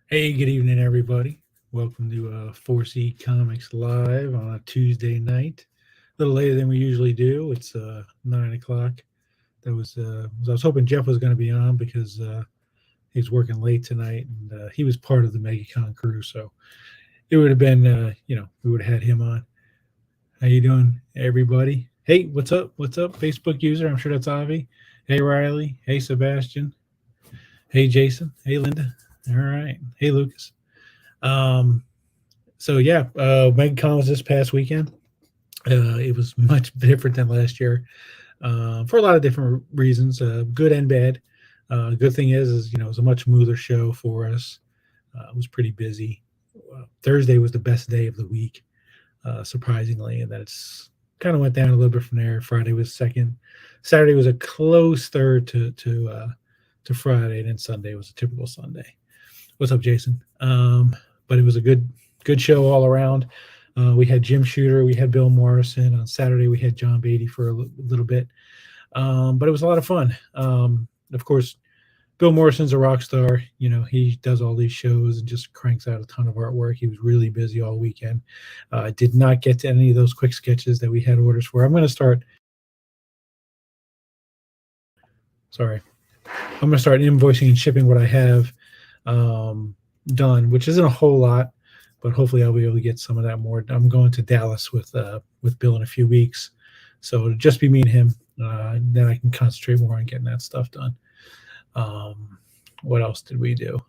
Hey, good evening, everybody. Welcome to 4C Comics Live on a Tuesday night. A little later than we usually do. It's 9 o'clock. I was hoping Jeff was going to be on because he's working late tonight, and he was part of the Megacon crew, so it would have been we would have had him on. How you doing, everybody? Hey, what's up? What's up, Facebook user? I'm sure that's Avi. Hey, Riley. Hey, Sebastian. Hey, Jason. Hey, Linda. All right. Hey, Lucas. Um, MegaCon was this past weekend. It was much different than last year for a lot of different reasons, good and bad. Good thing is it was a much smoother show for us. It was pretty busy. Thursday was the best day of the week, surprisingly, and that's kind of went down a little bit from there. Friday was second. Saturday was a close third to Friday, and then Sunday was a typical Sunday. What's up, Jason? But it was a good show all around. We had Jim Shooter, we had Bill Morrison. On Saturday, we had John Beatty for a little bit. But it was a lot of fun. Of course, Bill Morrison's a rock star. He does all these shows and just cranks out a ton of artwork. He was really busy all weekend. Did not get to any of those quick sketches that we had orders for. I'm going to start invoicing and shipping what I have done, which isn't a whole lot, but hopefully I'll be able to get some of that more. I'm going to Dallas with Bill in a few weeks, so it'll just be me and him. Then I can concentrate more on getting that stuff done. What else did we do?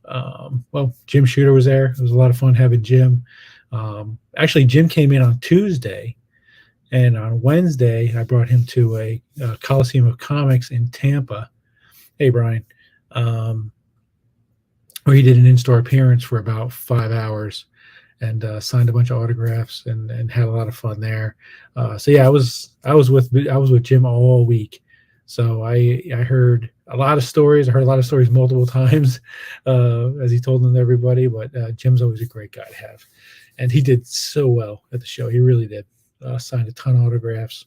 Well, Jim Shooter was there. It was a lot of fun having Jim. Actually, Jim came in on Tuesday, and on Wednesday I brought him to a Coliseum of Comics in Tampa. Hey, Brian. Where he did an in-store appearance for about 5 hours and signed a bunch of autographs and had a lot of fun there. I was with Jim all week. So I heard a lot of stories. I heard a lot of stories multiple times as he told them to everybody. But Jim's always a great guy to have, and he did so well at the show. He really did. Signed a ton of autographs,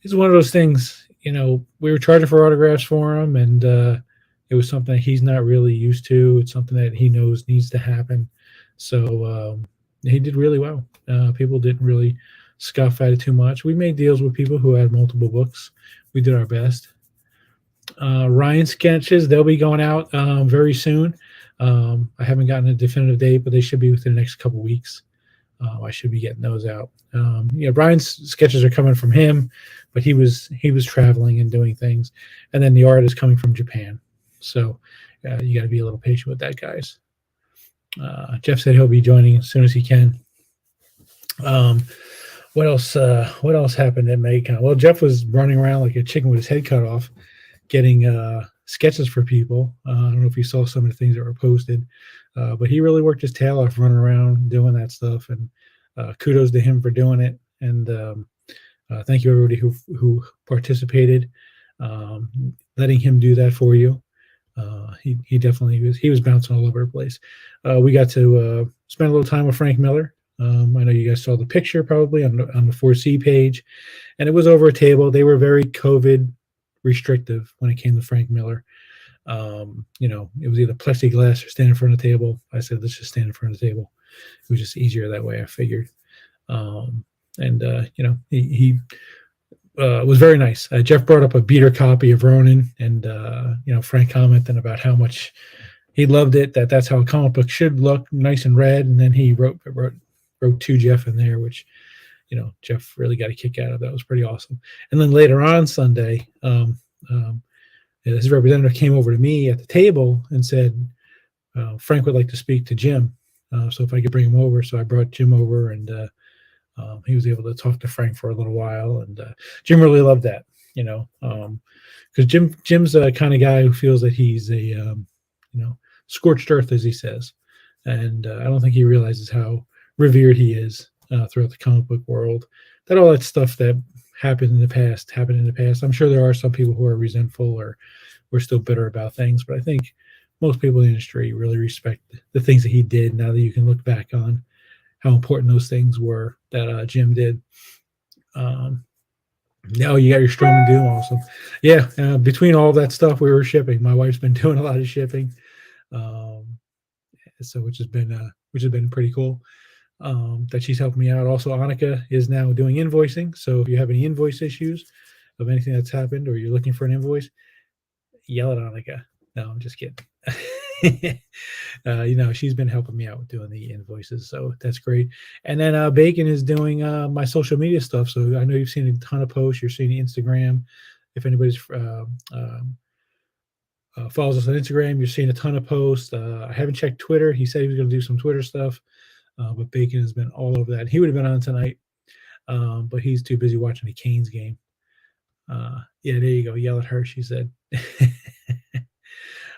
it's one of those things. We were charging for autographs for him, and it was something that he's not really used to. It's something that he knows needs to happen. So he did really well. People didn't really scoff at it too much. We made deals with people who had multiple books. We did our best. Ryan's sketches, they'll be going out very soon. I haven't gotten a definitive date, but they should be within the next couple weeks. I should be getting those out. Brian's sketches are coming from him, but he was traveling and doing things, and then the art is coming from Japan. So you got to be a little patient with that, guys. Jeff said he'll be joining as soon as he can. What else? What else happened at Megacon? Well, Jeff was running around like a chicken with his head cut off, getting sketches for people. I don't know if you saw some of the things that were posted, but he really worked his tail off running around doing that stuff. And kudos to him for doing it. And thank you everybody who participated, letting him do that for you. He definitely was bouncing all over the place. We got to spend a little time with Frank Miller. I know you guys saw the picture probably on the 4C page, and it was over a table. They were very COVID restrictive when it came to Frank Miller. It was either plexiglass or stand in front of the table. I said, let's just stand in front of the table. It was just easier that way, I figured. He was very nice. Jeff brought up a beater copy of Ronin, and Frank commented about how much he loved it. That's how a comic book should look, nice and red. And then he wrote to Jeff in there, which Jeff really got a kick out of. That was pretty awesome. And then later on Sunday, his representative came over to me at the table and said, Frank would like to speak to Jim. So if I could bring him over. So I brought Jim over, and he was able to talk to Frank for a little while. And Jim really loved that, because Jim's the kind of guy who feels that he's a, scorched earth, as he says. And I don't think he realizes how revered he is throughout the comic book world. That all that stuff that happened in the past. I'm sure there are some people who are resentful or we're still bitter about things, but I think most people in the industry really respect the things that he did. Now that you can look back on how important those things were that Jim did. No, you got your Strom and Doom also. Yeah, between all that stuff we were shipping, my wife's been doing a lot of shipping, um, so which has been pretty cool. That she's helping me out. Also, Annika is now doing invoicing. So if you have any invoice issues of anything that's happened, or you're looking for an invoice, yell at Annika. No, I'm just kidding. She's been helping me out with doing the invoices, so that's great. And then Bacon is doing my social media stuff. So I know you've seen a ton of posts. You're seeing Instagram. If anybody's follows us on Instagram, you're seeing a ton of posts. I haven't checked Twitter. He said he was going to do some Twitter stuff, but Bacon has been all over that. He would have been on tonight, but he's too busy watching the Canes game. Yeah, there you go. Yell at her, she said.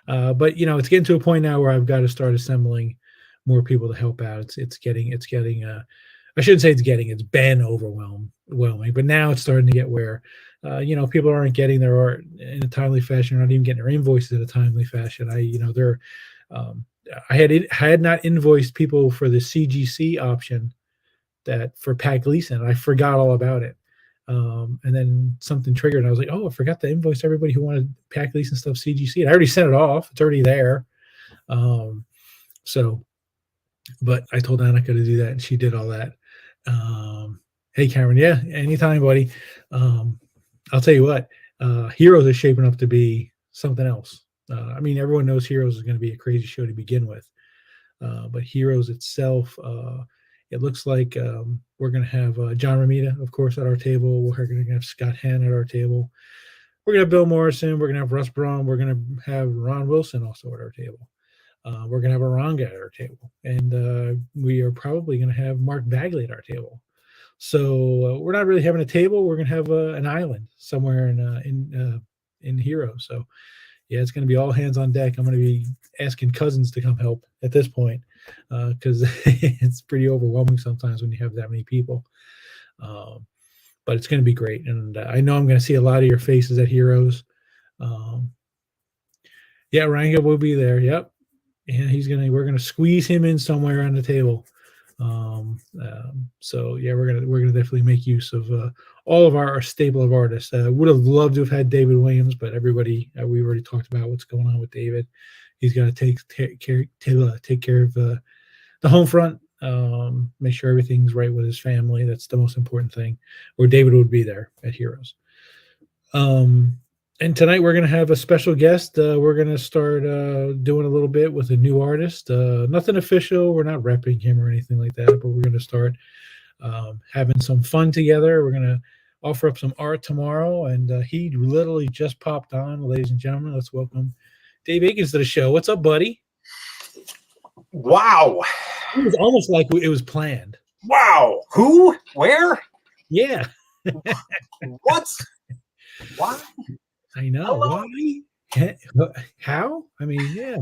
But it's getting to a point now where I've got to start assembling more people to help out. It's getting. I shouldn't say it's been overwhelming, but now it's starting to get where, people aren't getting their art in a timely fashion, not even getting their invoices in a timely fashion. I had not invoiced people for the CGC option that for Pack Leeson. I forgot all about it. And then something triggered, and I was like, "Oh, I forgot to invoice everybody who wanted Pack Lease and stuff CGC." And I already sent it off; it's already there. So, but I told Annika to do that, and she did all that. Hey, Cameron, yeah, anytime, buddy. I'll tell you what, Heroes is shaping up to be something else. I mean, everyone knows Heroes is going to be a crazy show to begin with, but Heroes itself. It looks like we're going to have John Romita, of course, at our table. We're going to have Scott Hahn at our table. We're going to have Bill Morrison. We're going to have Russ Braun. We're going to have Ron Wilson also at our table. We're going to have Aranga at our table. And we are probably going to have Mark Bagley at our table. So we're not really having a table. We're going to have an island somewhere in Hero. So, yeah, it's going to be all hands on deck. I'm going to be asking cousins to come help at this point because it's pretty overwhelming sometimes when you have that many people. But it's going to be great. And I know I'm going to see a lot of your faces at Heroes. Yeah, Ranga will be there. Yep. And we're going to squeeze him in somewhere on the table. So yeah, we're gonna definitely make use of all of our stable of artists. Would have loved to have had David Williams, but everybody we already talked about what's going on with David. He's got to take care of the home front, make sure everything's right with his family. That's the most important thing. Or David would be there at Heroes. And tonight we're going to have a special guest. We're going to start doing a little bit with a new artist. Nothing official. We're not repping him or anything like that, but we're going to start having some fun together. We're going to offer up some art tomorrow, and he literally just popped on. Ladies and gentlemen, let's welcome Dave Akins to the show. What's up, buddy? Wow. It was almost like it was planned. Wow. Who? Where? Yeah. What? Why? I know. Hello? Why? How? I mean, yeah.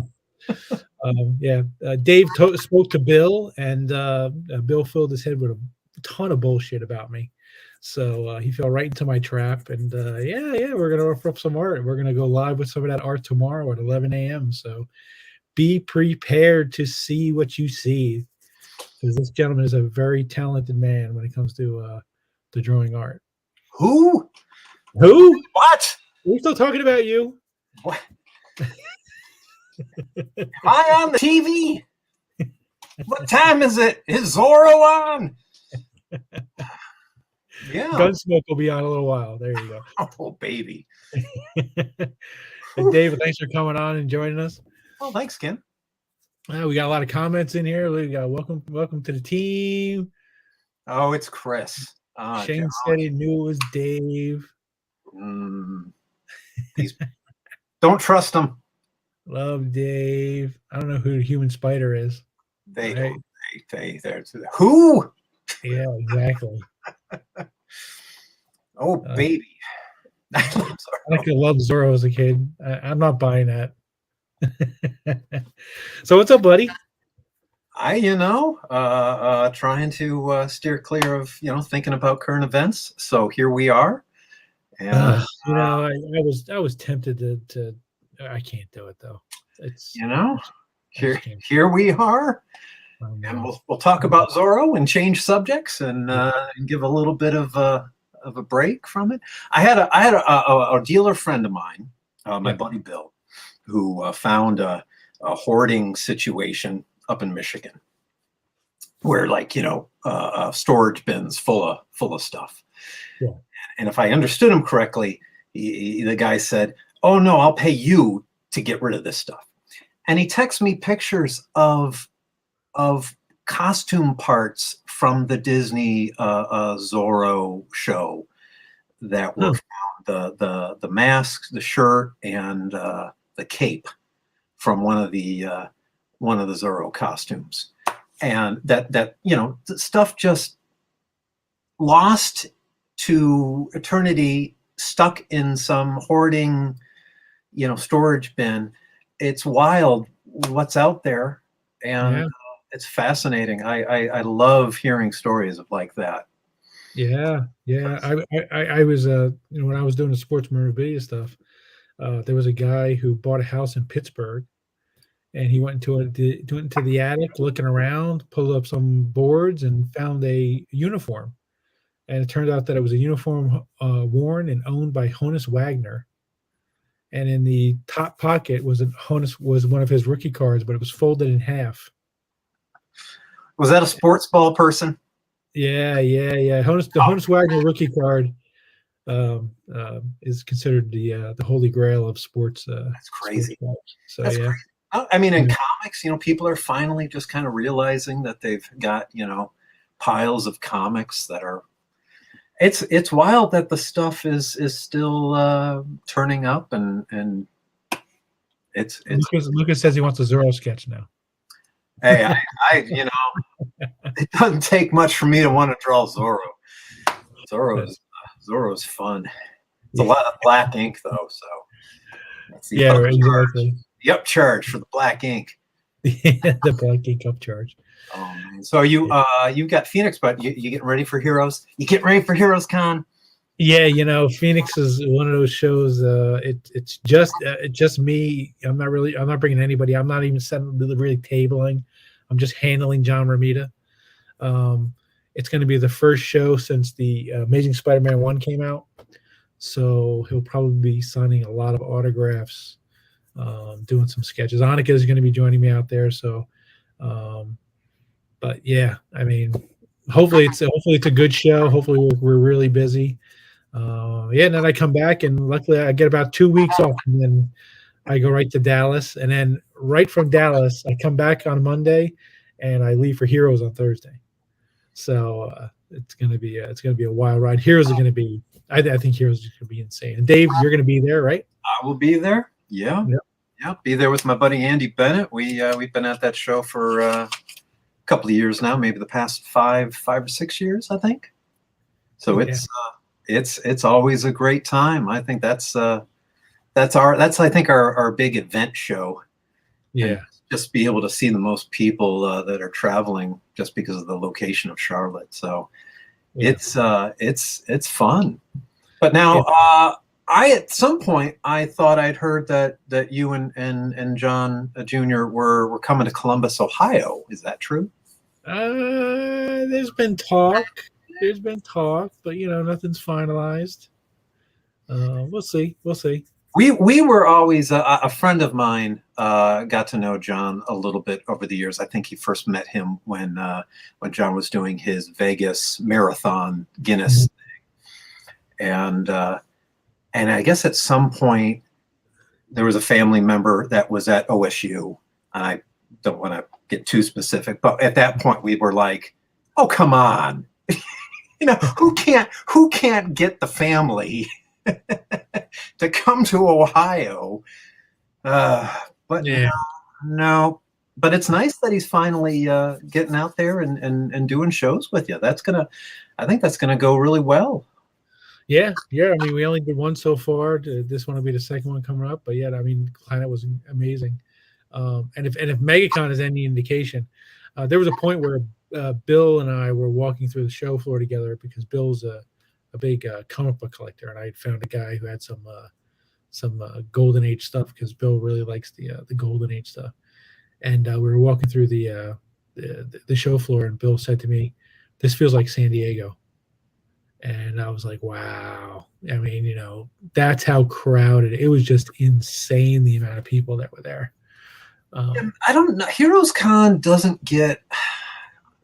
Dave spoke to Bill, and Bill filled his head with a ton of bullshit about me. So he fell right into my trap. And we're going to offer up some art. We're going to go live with some of that art tomorrow at 11 a.m. So be prepared to see what you see, because this gentleman is a very talented man when it comes to drawing art. Who? Who? What? We're still talking about you. What? I on the TV? What time is it? Is Zorro on? Yeah. Gunsmoke will be on a little while. There you go. Oh, baby. And David, thanks for coming on and joining us. Well, thanks, Ken. We got a lot of comments in here. We got welcome to the team. Oh, it's Chris. Shane said he knew it was Dave. Don't trust him. Love Dave. I don't know who the human spider is. They're who? Yeah, exactly. Oh, baby. I could love Zorro as a kid. I'm not buying that. So what's up, buddy? Trying to steer clear of, thinking about current events. So here we are. And I was tempted to I can't do it though. It's here we are. And we'll talk about Zorro and change subjects and give a little bit of of a break from it. I had a dealer friend of mine, my Yeah. buddy Bill, who found a hoarding situation up in Michigan, where like storage bins full of stuff. Yeah. And if I understood him correctly, the guy said, "Oh no, I'll pay you to get rid of this stuff." And he texts me pictures of costume parts from the Disney Zorro show that were Huh. found. The mask, the shirt, and the cape from one of the Zorro costumes, and that stuff just lost to eternity, stuck in some hoarding, storage bin. It's wild what's out there, and Yeah. it's fascinating. I love hearing stories of like that. Yeah. Yeah. I was when I was doing the sports memorabilia stuff, there was a guy who bought a house in Pittsburgh, and he went into the attic looking around, pulled up some boards, and found a uniform. And it turned out that it was a uniform worn and owned by Honus Wagner. And in the top pocket was one of his rookie cards, but it was folded in half. Was that a sports ball person? Yeah, yeah, yeah. The Honus Wagner rookie card is considered the holy grail of sports That's sports crazy. cards. So That's yeah, crazy. I mean, in yeah. comics, people are finally just kind of realizing that they've got, piles of comics that are. It's wild that the stuff is still turning up, and it's. Lucas says he wants a Zorro sketch now. Hey, it doesn't take much for me to want to draw Zorro. Zorro's fun. It's a lot of black ink though, so that's the Yeah, upcharge. exactly. The upcharge for the black ink. The black ink upcharge. Oh man! So you've got Phoenix, but you getting ready for Heroes? You getting ready for Heroes Con? Yeah, Phoenix is one of those shows. It's just me. I'm not bringing anybody. I'm not even really tabling. I'm just handling John Romita. It's going to be the first show since the Amazing Spider-Man 1 came out, so he'll probably be signing a lot of autographs, doing some sketches. Annika is going to be joining me out there. So, but yeah, I mean, hopefully it's a good show. Hopefully we're really busy. Yeah, and then I come back, and luckily I get about 2 weeks off, and then I go right to Dallas, and then right from Dallas I come back on Monday, and I leave for Heroes on Thursday. So it's gonna be a wild ride. Heroes are gonna be. I think Heroes is gonna be insane. And Dave, you're gonna be there, right? I will be there. Yeah, Yep. yeah. Be there with my buddy Andy Bennett. We've been at that show for a couple of years now, maybe the past 5 or 6 years, I think. So Yeah. it's always a great time. I think that's I think our big event show. And Yeah. just be able to see the most people that are traveling just because of the location of Charlotte. So Yeah. it's fun. But now I at some point I thought I'd heard that you and John Jr. were coming to Columbus, Ohio. Is that true? There's been talk. But nothing's finalized. We'll see. We'll see. We were always a friend of mine got to know John a little bit over the years. I think he first met him when John was doing his Vegas marathon Guinness thing, and I guess at some point there was a family member that was at OSU, and I don't want to get too specific, but at that point we were like, "Oh, come on, who can't get the family to come to Ohio?" But Yeah. no. But it's nice that he's finally getting out there and doing shows with you. I think that's gonna go really well. Yeah. I mean, we only did one so far. This one will be the second one coming up. But yeah, I mean, Planet was amazing. And if Megacon is any indication, there was a point where Bill and I were walking through the show floor together because Bill's a big comic book collector, and I had found a guy who had some Golden Age stuff because Bill really likes the Golden Age stuff. And we were walking through the show floor, and Bill said to me, "This feels like San Diego." And I was like, wow. I mean, that's how crowded it was. Just insane the amount of people that were there. I don't know. Heroes Con doesn't get. I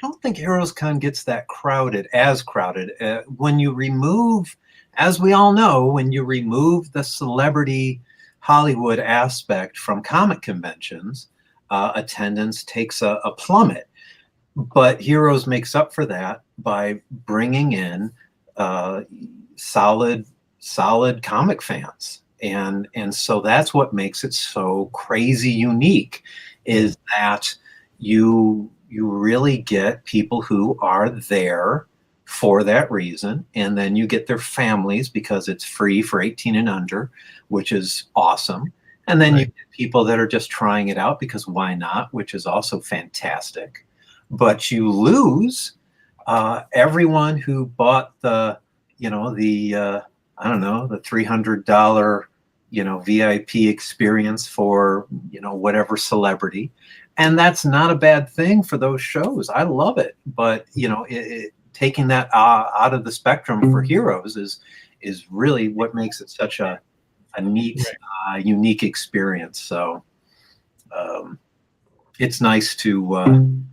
don't think Heroes Con gets that crowded, as crowded. When you remove, as we all know, when you remove the celebrity Hollywood aspect from comic conventions, attendance takes a plummet. But Heroes makes up for that by bringing in solid comic fans, and so that's what makes it so crazy unique, is that you really get people who are there for that reason, and then you get their families because it's free for 18 and under, which is awesome. And then you get people that are just trying it out because why not, which is also fantastic. But you lose everyone who bought the I don't know, the $300 VIP experience for whatever celebrity, and that's not a bad thing for those shows. I love it, but taking that out of the spectrum for Heroes is really what makes it such a neat, unique experience. So it's nice to.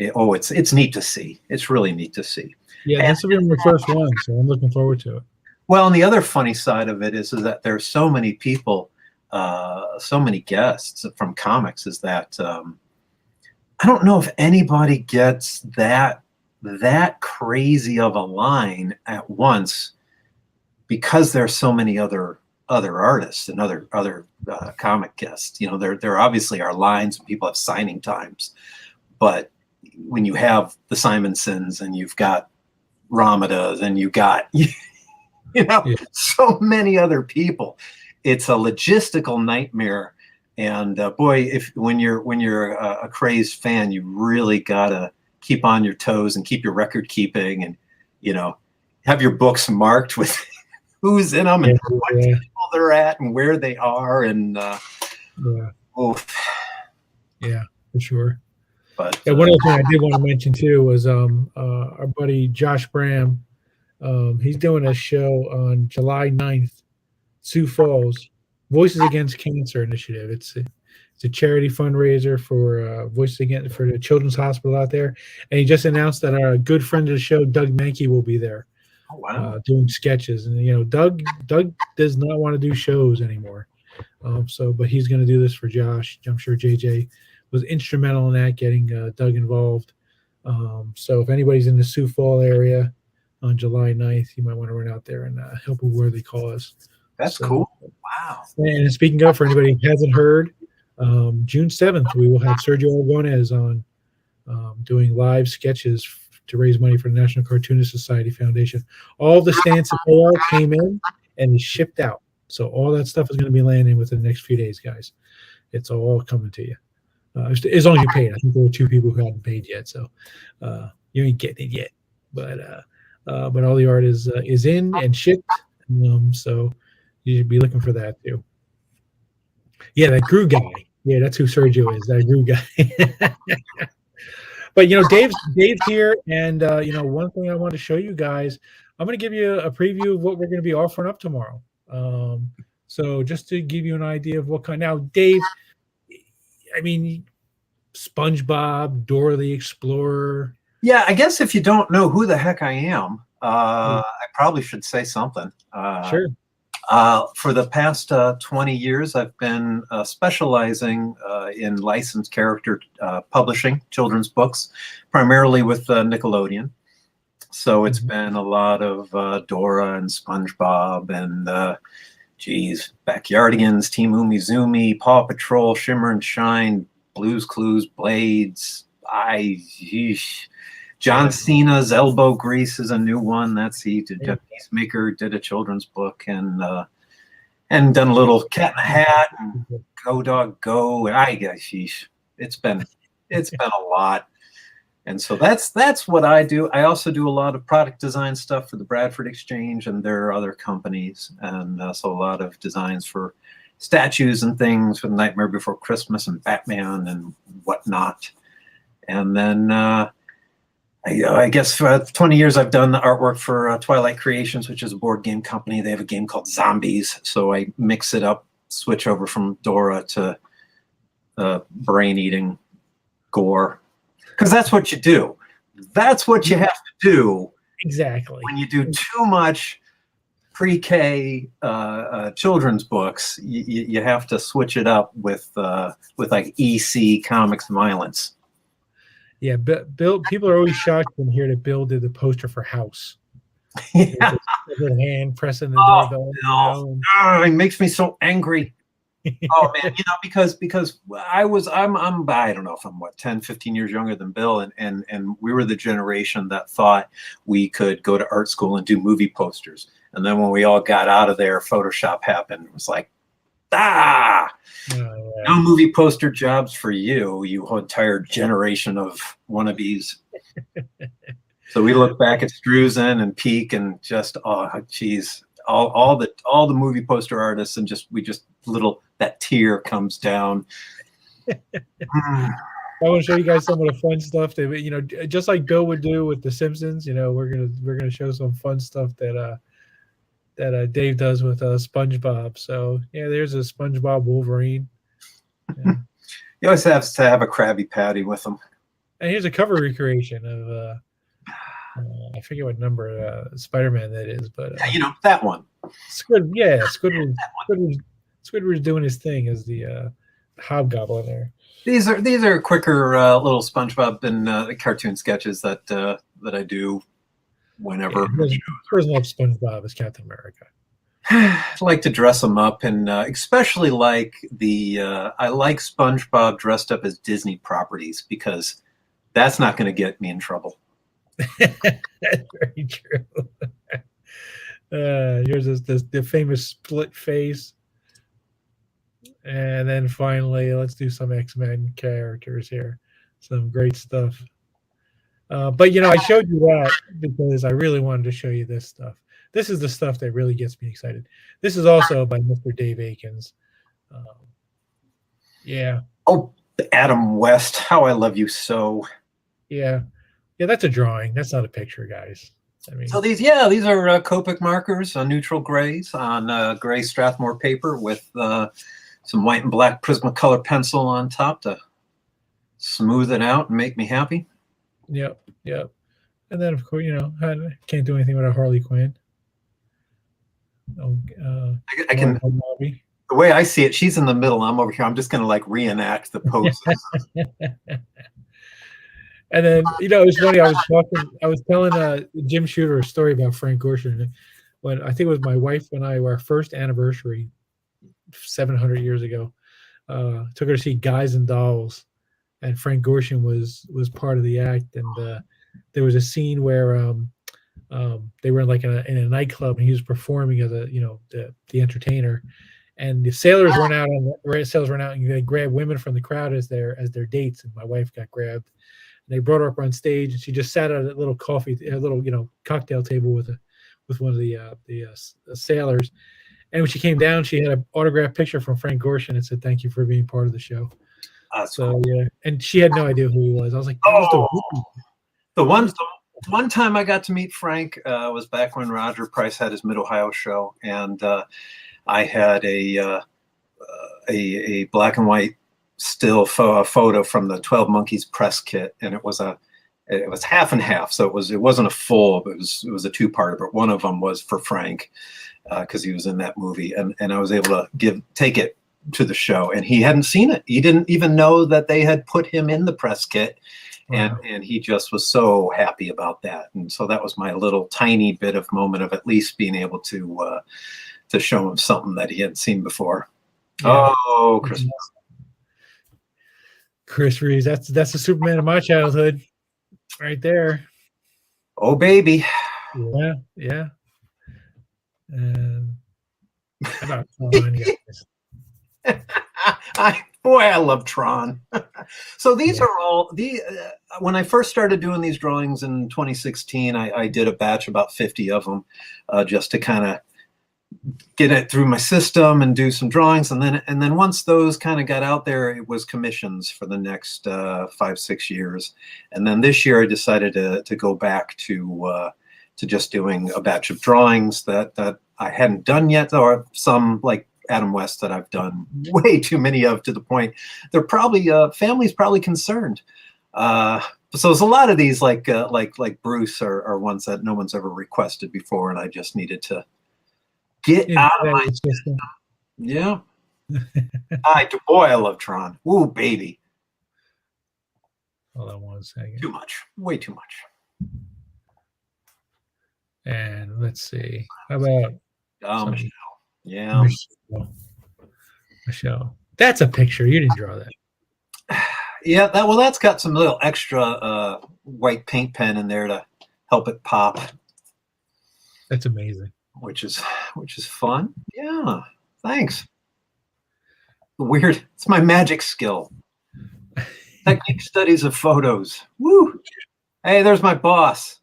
It's neat to see. It's really neat to see. Yeah, And, this will be my first one, so I'm looking forward to it. well, and the other funny side of it is that there's so many people, so many guests from comics, is that I don't know if anybody gets that crazy of a line at once, because there's so many other artists and other comic guests. There obviously are lines and people have signing times, but when you have the Simonsons and you've got Ramadas and you've got so many other people, it's a logistical nightmare. And boy, when you're a crazed fan, you really gotta keep on your toes and keep your record keeping, and have your books marked with who's in them and what table they're at and where they are, and yeah, for sure. But one other thing I did want to mention too was our buddy Josh Bram. He's doing a show on July 9th, Sioux Falls, Voices Against Cancer Initiative. It's a charity fundraiser for Voices Against, for the Children's Hospital out there. And he just announced that our good friend of the show, Doug Mankey, will be there. Oh, wow. Doing sketches. And Doug does not want to do shows anymore. But he's going to do this for Josh. I'm sure JJ was instrumental in that, getting Doug involved. So if anybody's in the Sioux Falls area on July 9th, you might want to run out there and help a worthy cause. That's cool. Wow. And speaking of, for anybody who hasn't heard, June 7th, we will have Sergio Aragonés on doing live sketches to raise money for the National Cartoonist Society Foundation. All the stamps that they are came in and is shipped out. So all that stuff is going to be landing within the next few days, guys. It's all coming to you. As long as you paid. I think there were 2 people who hadn't paid yet, so you ain't getting it yet. But all the art is in and shipped, so you should be looking for that too. Yeah, that Gru guy. Yeah, that's who Sergio is. That Gru guy. But Dave's here, and one thing I want to show you guys, I'm going to give you a preview of what we're going to be offering up tomorrow. So just to give you an idea of what kind. Now, Dave, I mean, SpongeBob, Dora the Explorer. Yeah, I guess if you don't know who the heck I am, I probably should say something. Sure. For the past 20 years, I've been specializing in licensed character publishing, children's books, primarily with Nickelodeon. So it's been a lot of Dora and SpongeBob and, Backyardigans, Team Umizoomi, Paw Patrol, Shimmer and Shine, Blue's Clues, Blades. John Cena's Elbow Grease is a new one. That's Jeff Peacemaker did a children's book, and done a little Cat in the Hat and Go Dog Go. It's been a lot. And so that's what I do. I also do a lot of product design stuff for the Bradford Exchange and their other companies, and so a lot of designs for statues and things for Nightmare Before Christmas and Batman and whatnot. And then I I guess for 20 years I've done the artwork for Twilight Creations, which is a board game company. They have a game called Zombies, so I mix it up, switch over from Dora to brain-eating gore, because that's what you do. That's what you have to do. Exactly. When you do too much pre-K children's books, you have to switch it up with like EC comics violence. Yeah, Bill. People are always shocked when hear that Bill did the poster for House. Yeah. With his hand pressing the doorbell. It makes me so angry. Oh man, because I'm I don't know if I'm 10, 15 years younger than Bill, and we were the generation that thought we could go to art school and do movie posters. And then when we all got out of there, Photoshop happened. It was like, no movie poster jobs for you entire generation of wannabes. So we look back at Struzen and Peak and just, oh geez, all the movie poster artists, and that tear comes down. I want to show you guys some of the fun stuff that just like Bill would do with The Simpsons. We're gonna show some fun stuff that Dave does with SpongeBob. So yeah, there's a SpongeBob Wolverine. Yeah. You always have to have a Krabby Patty with them. And here's a cover recreation of I forget what number Spider-Man that is, but that one. Squidward's doing his thing as the hobgoblin there. These are quicker little SpongeBob and cartoon sketches that I do whenever. Person loves SpongeBob as Captain America. I like to dress them up, and especially like I like SpongeBob dressed up as Disney properties, because that's not going to get me in trouble. That's very true. Here's the famous split face. And then finally, let's do some X-Men characters here. Some great stuff. But I showed you that because I really wanted to show you this stuff. This is the stuff that really gets me excited. This is also by Mr. Dave Akins. Yeah. Oh, Adam West, how I love you so. Yeah. Yeah, that's a drawing. That's not a picture, guys. So these are Copic markers on neutral grays on gray Strathmore paper with some white and black Prismacolor pencil on top to smooth it out and make me happy. Yep. And then, of course, I can't do anything without Harley Quinn. I can. The way I see it, she's in the middle. I'm over here. I'm just going to reenact the poses. And then, it's funny. I was telling Jim Shooter a story about Frank Gorshin when I think it was my wife and I, our first anniversary 700 years ago. Took her to see Guys and Dolls, and Frank Gorshin was part of the act. And there was a scene where they were in a nightclub, and he was performing as the entertainer. And the sailors went out and they grabbed women from the crowd as their dates. And my wife got grabbed. They brought her up on stage, and she just sat at a little cocktail table with one of the sailors. And when she came down, she had an autographed picture from Frank Gorshin and said, "Thank you for being part of the show." So yeah, and she had no idea who he was. I was like, the one time I got to meet Frank was back when Roger Price had his Mid Ohio show, and I had a black and white still photo from the 12 Monkeys press kit, and it was half and half, so it wasn't a full, but it was a two-parter, but one of them was for Frank because he was in that movie, and I was able to take it to the show, and he hadn't seen it. He didn't even know that they had put him in the press kit. Wow. And he just was so happy about that, and so that was my little tiny bit of moment of at least being able to show him something that he hadn't seen before. Yeah. Oh, Christmas. Chris Reeves, that's the Superman of my childhood, right there. Oh, baby. Yeah. About Tron, I love Tron. So these are all when I first started doing these drawings in 2016, I did a batch, about 50 of them, just to kind of get it through my system and do some drawings, and then once those kind of got out there, it was commissions for the next 5-6 years. And then this year I decided to go back to just doing a batch of drawings that I hadn't done yet, or some like Adam West that I've done way too many of, to the point they're probably family's probably concerned. So there's a lot of these like Bruce are ones that no one's ever requested before, and I just needed to get out of my system. Yeah. Boy, I love Tron. Ooh, baby. Hold on one second. Too much. Way too much. And let's see. How about Michelle? Yeah. Michelle. That's a picture. You didn't draw that. Yeah, that's got some little extra white paint pen in there to help it pop. That's amazing. Which is fun. Yeah. Thanks. Weird. It's my magic skill. Technique studies of photos. Woo. Hey, there's my boss.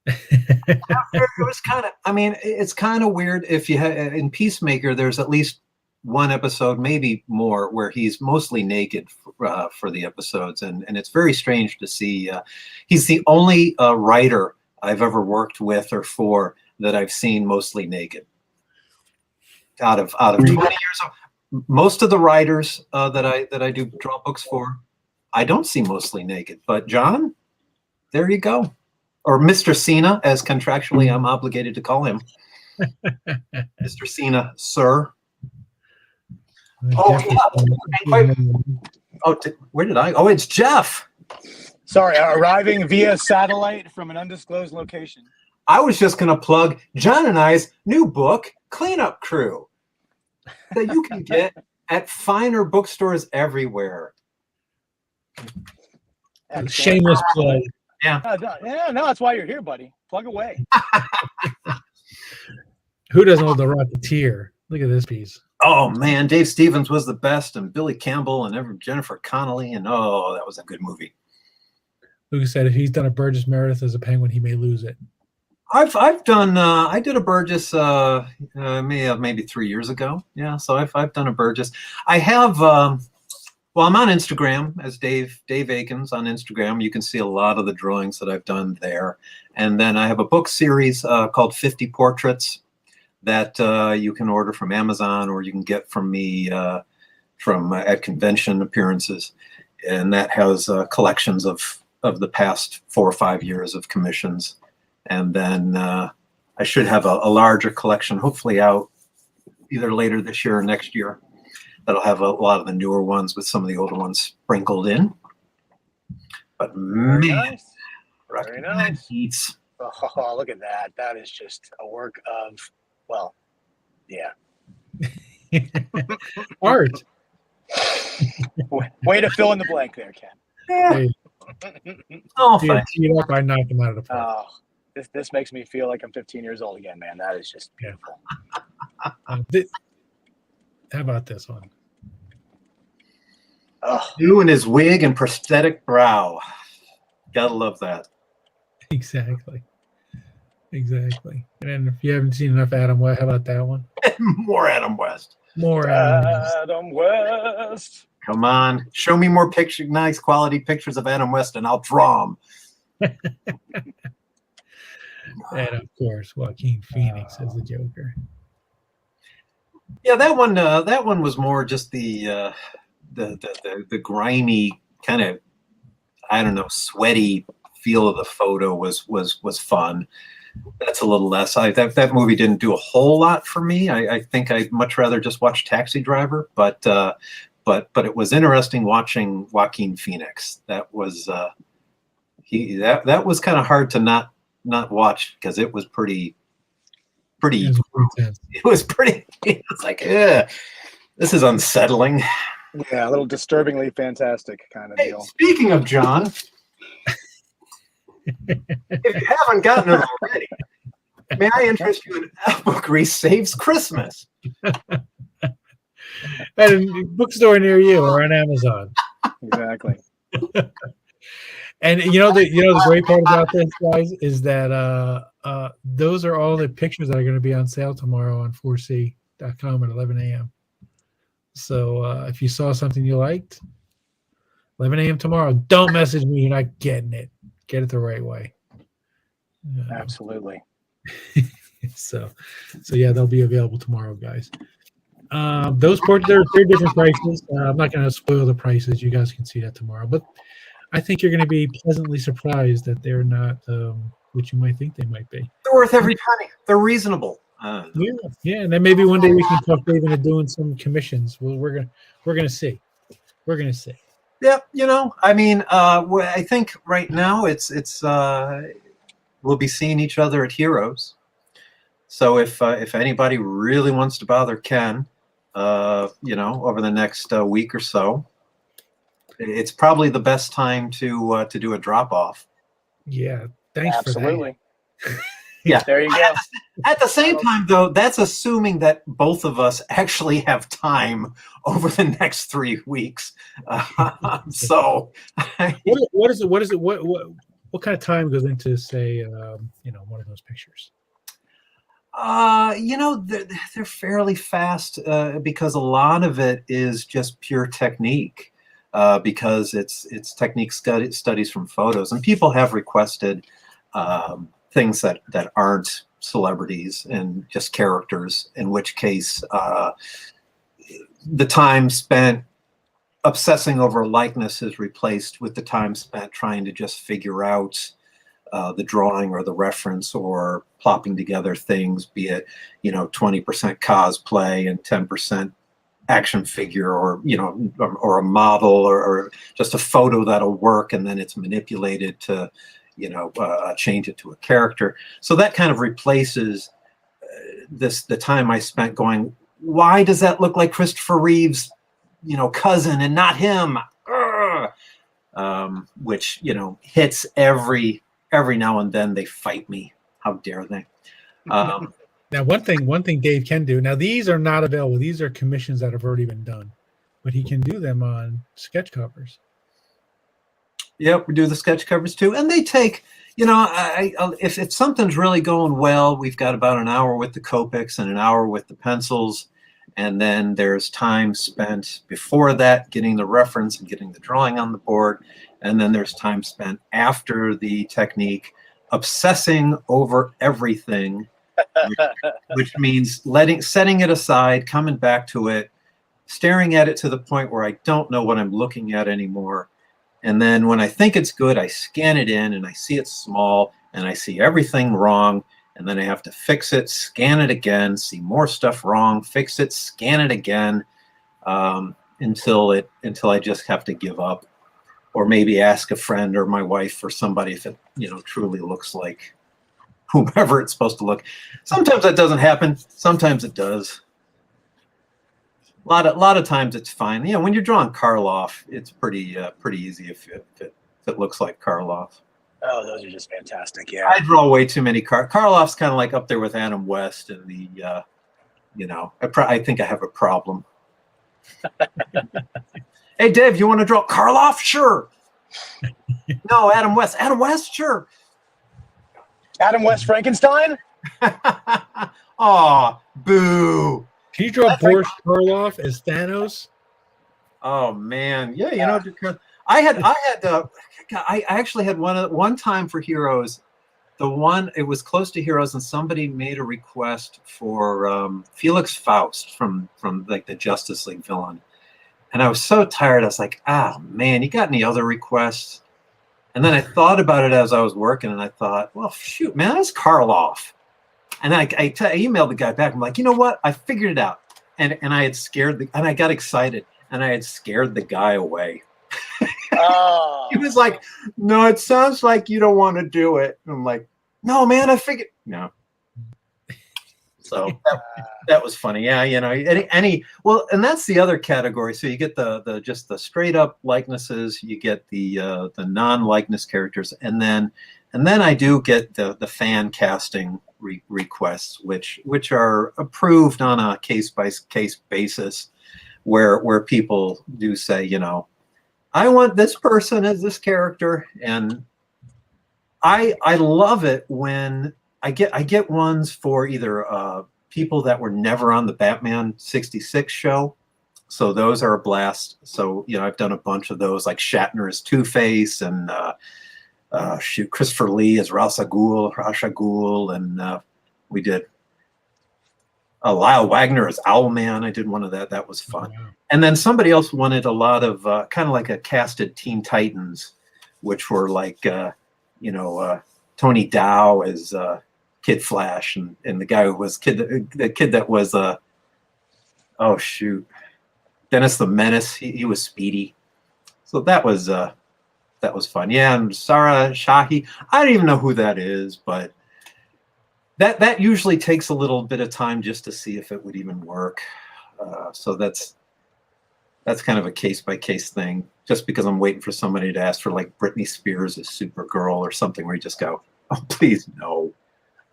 It was kind of, I mean, it's kind of weird if you in Peacemaker, there's at least one episode, maybe more, where he's mostly naked for the episodes. And it's very strange to see. He's the only writer I've ever worked with or for that I've seen mostly naked. Out of 20 years, most of the writers that I do draw books for, I don't see mostly naked. But John, there you go. Or Mr. Cena, as contractually I'm obligated to call him. Mr. Cena, sir. Oh, yeah. Where did I? Oh, it's Jeff. Sorry, arriving via satellite from an undisclosed location. I was just going to plug John and I's new book, Cleanup Crew, that you can get at finer bookstores everywhere. Shameless plug. Yeah. No, that's why you're here, buddy. Plug away. Who doesn't love The Rocketeer? Look at this piece. Oh, man. Dave Stevens was the best, and Billy Campbell and Jennifer Connelly. And oh, that was a good movie. Luke said if he's done a Burgess Meredith as a Penguin, he may lose it. I've done I did a Burgess maybe 3 years ago. Yeah, so I've done a Burgess. I have well, I'm on Instagram as Dave Akins on Instagram. You can see a lot of the drawings that I've done there. And then I have a book series called 50 Portraits that you can order from Amazon, or you can get from me at convention appearances. And that has collections of the past 4 or 5 years of commissions. And then I should have a larger collection, hopefully out either later this year or next year. That'll have a lot of the newer ones with some of the older ones sprinkled in. But man, very nice. Eats. Oh, look at that. That is just a work of, well, yeah. Art. Way to fill in the blank there, Ken. Yeah. Hey. Oh, thanks. I knocked him out of the park. This makes me feel like I'm 15 years old again, man. That is just beautiful. How about this one? You and his wig and prosthetic brow. Gotta love that. Exactly. And if you haven't seen enough Adam West, how about that one? More Adam West. More Adam West. Come on, show me more nice quality pictures of Adam West, and I'll draw them. And of course, Joaquin Phoenix as the Joker. Yeah, that one was more just the grimy kind of, I don't know, sweaty feel of the photo was fun. That's a little less. That movie didn't do a whole lot for me. I think I'd much rather just watch Taxi Driver, but it was interesting watching Joaquin Phoenix. That was that was kind of hard to not watch, because it was pretty. It was pretty. It's like, this is unsettling. Yeah, a little disturbingly fantastic kind of deal. Speaking of John, if you haven't gotten it already, may I interest you in Albuquerque Saves Christmas? At a bookstore near you or on Amazon. Exactly. And the great part about this, guys, is that those are all the pictures that are going to be on sale tomorrow on 4c.com at 11 a.m. So if you saw something you liked, 11 a.m. tomorrow, don't message me. You're not getting it. Get it the right way. Absolutely. So yeah, they'll be available tomorrow, guys. Those ports, they're different prices. I'm not going to spoil the prices. You guys can see that tomorrow. But I think you're going to be pleasantly surprised that they're not what you might think they might be. They're worth every penny. They're reasonable. Yeah, and then maybe one day we can talk Dave into doing some commissions. Well, we're gonna see. We're gonna see. Yeah, I mean, I think right now it's we'll be seeing each other at Heroes. So if anybody really wants to bother Ken, over the next week or so, it's probably the best time to do a drop off. Yeah, thanks Absolutely. for that. Yeah, there you go. At the same time, though, that's assuming that both of us actually have time over the next 3 weeks. So, what is it? What kind of time goes into, say, one of those pictures? They're fairly fast because a lot of it is just pure technique. Because it's technique studies from photos, and people have requested things that aren't celebrities and just characters, in which case the time spent obsessing over likeness is replaced with the time spent trying to just figure out the drawing or the reference, or plopping together things, be it 20% cosplay and 10% action figure, or or a model, or just a photo that'll work, and then it's manipulated to change it to a character. So that kind of replaces the time I spent going, why does that look like Christopher Reeve's cousin and not him? Which hits every now and then. They fight me. How dare they? Now, one thing Dave can do. Now, these are not available. These are commissions that have already been done, but he can do them on sketch covers. Yep, we do the sketch covers too, and they take. If something's really going well, we've got about an hour with the Copics and an hour with the pencils, and then there's time spent before that getting the reference and getting the drawing on the board, and then there's time spent after the technique obsessing over everything. Which means setting it aside, coming back to it, staring at it to the point where I don't know what I'm looking at anymore. And then when I think it's good, I scan it in and I see it's small and I see everything wrong. And then I have to fix it, scan it again, see more stuff wrong, fix it, scan it again, until I just have to give up, or maybe ask a friend or my wife or somebody if it truly looks like whomever it's supposed to look. Sometimes that doesn't happen. Sometimes it does. A lot of times it's fine. When you're drawing Karloff, it's pretty easy if it looks like Karloff. Oh, those are just fantastic. Yeah, I draw way too many Karloff's kind of like up there with Adam West and the I think I have a problem. Hey Dave, you want to draw Karloff? Sure. No, Adam West. Adam West, sure. Adam West Frankenstein? Oh, boo. Can you draw Boris Karloff as Thanos? Oh man, yeah, because I actually had one time for Heroes. It was close to Heroes, and somebody made a request for Felix Faust from like the Justice League villain. And I was so tired, I was like, oh man, you got any other requests? And then I thought about it as I was working, and I thought, well, shoot, man, that's Karloff. And I emailed the guy back. I'm like, you know what? I figured it out. And I had and I got excited, and I had scared the guy away. Oh. He was like, no, it sounds like you don't want to do it. And I'm like, no, man, I figured. No. So that was funny. Yeah, well, and that's the other category. So you get the just the straight up likenesses, you get the non-likeness characters, and then I do get the fan casting requests, which are approved on a case by case basis, where people do say, I want this person as this character, and I love it when I get ones for either people that were never on the Batman '66 show. So those are a blast. So, I've done a bunch of those, like Shatner as Two-Face, and Christopher Lee as Ra's al Ghul, and we did Lyle Wagner as Owlman. I did one of that. That was fun. Wow. And then somebody else wanted a lot of kind of like a casted Teen Titans, which were like, Tony Dow as Kid Flash, and the guy who was the kid that was Dennis the Menace. He was Speedy. So that was fun. Yeah, and Sarah Shahi. I don't even know who that is, but that usually takes a little bit of time just to see if it would even work. So that's kind of a case-by-case thing, just because I'm waiting for somebody to ask for like Britney Spears as Supergirl or something where you just go, oh, please no.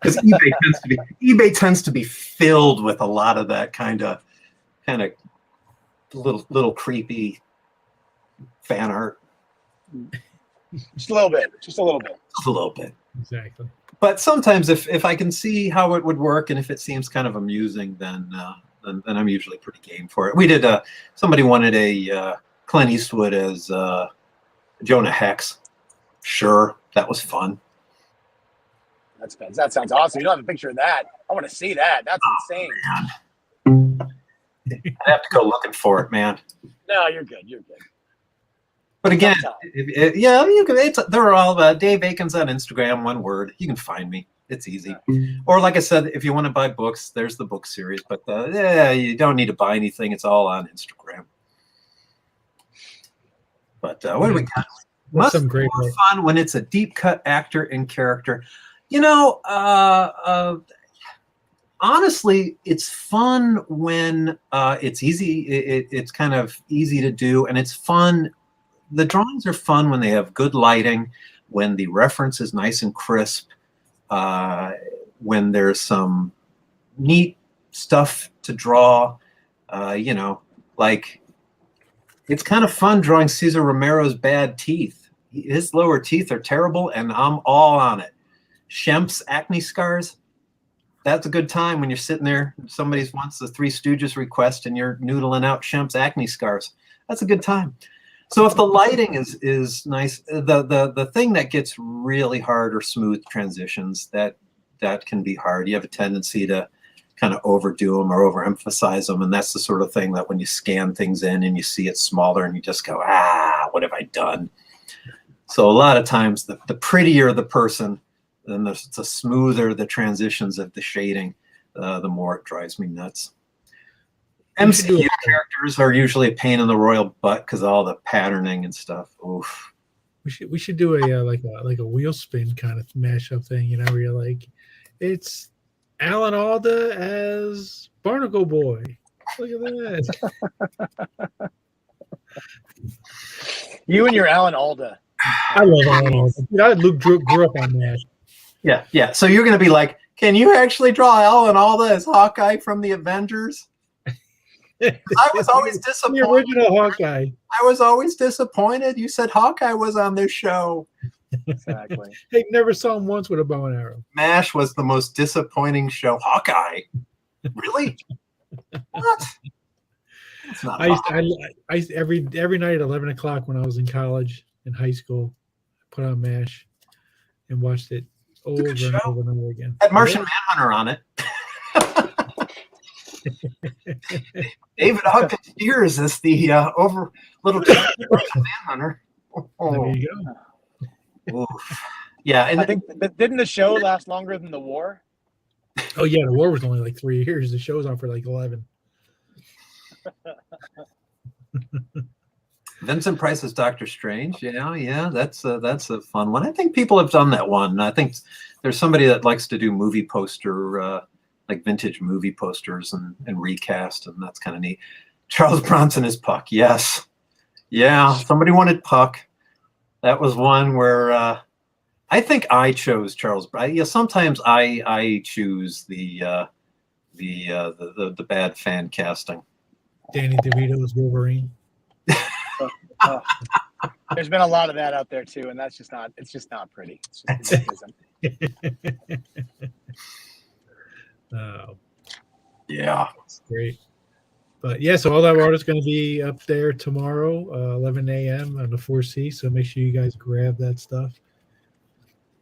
Because eBay tends to be filled with a lot of that kind of little creepy fan art. Just a little bit. Just a little bit. Exactly. But sometimes if I can see how it would work, and if it seems kind of amusing, then I'm usually pretty game for it. We did somebody wanted a Clint Eastwood as Jonah Hex. Sure, that was fun. That sounds awesome. You don't have a picture of that. I want to see that. That's insane. Man. I'd have to go looking for it, man. No, you're good. You're good. But again, you can. They're all Dave Aikens on Instagram. One word. You can find me. It's easy. Or like I said, if you want to buy books, there's the book series. But you don't need to buy anything. It's all on Instagram. But what do we got? Must be more fun when it's a deep cut actor in character. Honestly, it's fun when it's easy. It's kind of easy to do, and it's fun. The drawings are fun when they have good lighting, when the reference is nice and crisp, when there's some neat stuff to draw. Like it's kind of fun drawing Cesar Romero's bad teeth. His lower teeth are terrible, and I'm all on it. Shemp's acne scars. That's a good time when you're sitting there. Somebody wants the Three Stooges request, and you're noodling out Shemp's acne scars. That's a good time. So if the lighting is nice, the thing that gets really hard are smooth transitions. That can be hard. You have a tendency to kind of overdo them or overemphasize them, and that's the sort of thing that when you scan things in and you see it smaller, and you just go, what have I done? So a lot of times, the prettier the person, then the smoother the transitions of the shading, the more it drives me nuts. MCU characters are usually a pain in the royal butt because of all the patterning and stuff. Oof. We should do a like a wheel spin kind of mashup thing, where you're like, it's Alan Alda as Barnacle Boy. Look at that. You and your Alan Alda. I love Alan Alda. Luke grew up on that. Yeah. So you're going to be like, can you actually draw Alan Alda as Hawkeye from the Avengers? I was always disappointed. The original Hawkeye. I was always disappointed. You said Hawkeye was on this show. Exactly. They never saw him once with a bow and arrow. MASH was the most disappointing show. Hawkeye? Really? What? It's not I used every night at 11 o'clock when I was in college, in high school, I put on MASH and watched it over and over again. Had Martian Manhunter on it. David Hawkins Spears is the little Martian Manhunter. Oh. There you go. Oof. Yeah, and I think didn't the show last longer than the war? Oh yeah, the war was only like 3 years. The show was on for like 11. Vincent Price's Doctor Strange. Yeah, that's a fun one. I think people have done that one. I think there's somebody that likes to do movie poster, like vintage movie posters and recast, and that's kind of neat. Charles Bronson is Puck. Yes. Yeah, somebody wanted Puck. That was one where I think I chose Charles. Yeah, sometimes I choose the bad fan casting. Danny DeVito was Wolverine. There's been a lot of that out there too, and that's just not. It's just not pretty. It just isn't. Oh, Yeah. that's great. But yeah, so all that water is going to be up there tomorrow, 11 a.m. on the 4C. So make sure you guys grab that stuff.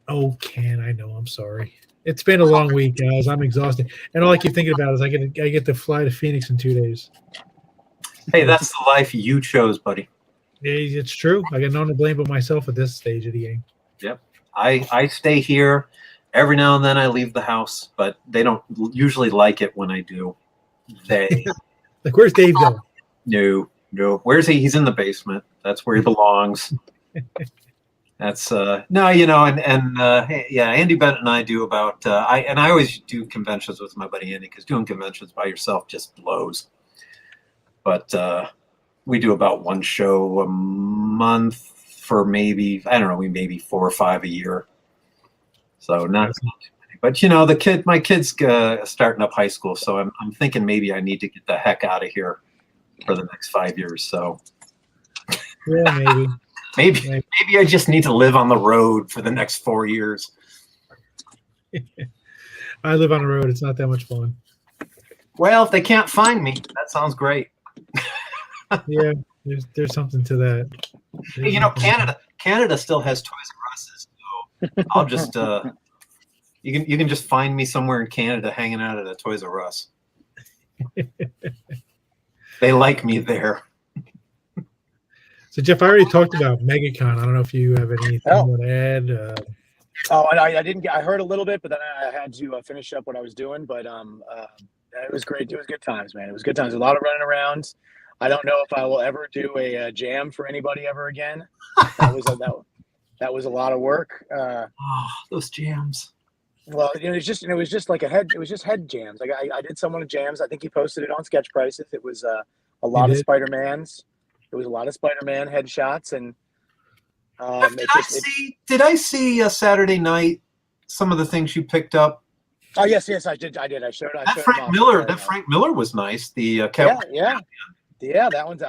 Oh, Ken, I know. I'm sorry. It's been a long week, guys. I'm exhausted, and all I keep thinking about is I get to fly to Phoenix in 2 days. Hey, that's the life you chose, buddy. Yeah, it's true. I got no one to blame but myself at this stage of the game. Yep. I stay here. Every now and then I leave the house, but they don't usually like it when I do. They Like, where's Dave going? no. Where's he? He's in the basement. That's where he belongs. That's no, yeah, Andy Bennett and I do about I always do conventions with my buddy Andy, because doing conventions by yourself just blows. But we do about one show a month for maybe, I don't know, maybe 4 or 5 a year. So not too many. But my kid's starting up high school, so I'm thinking maybe I need to get the heck out of here for the next 5 years. So Yeah, maybe I just need to live on the road for the next 4 years. I live on the road. It's not that much fun. Well, if they can't find me, that sounds great. Yeah, there's something to that. Hey, Canada still has Toys R Us's, so I'll just you can just find me somewhere in Canada hanging out at a Toys R Us. They like me there. So Jeff, I already talked about Megacon. I don't know if you have anything you want to add. I didn't get. I heard a little bit, but then I had to finish up what I was doing. But it was great. It was good times, man. It was good times. A lot of running around. I don't know if I will ever do a jam for anybody ever again. That was a lot of work. Those jams. Well, it was just like head jams. Like I did some of the jams. I think he posted it on Sketch Prices. It was a lot of Spider-Mans. It was a lot of Spider-Man headshots, and did I see Saturday night some of the things you picked up? Oh yes, I did. I showed Frank Miller. That Frank Miller was nice. The yeah, that one's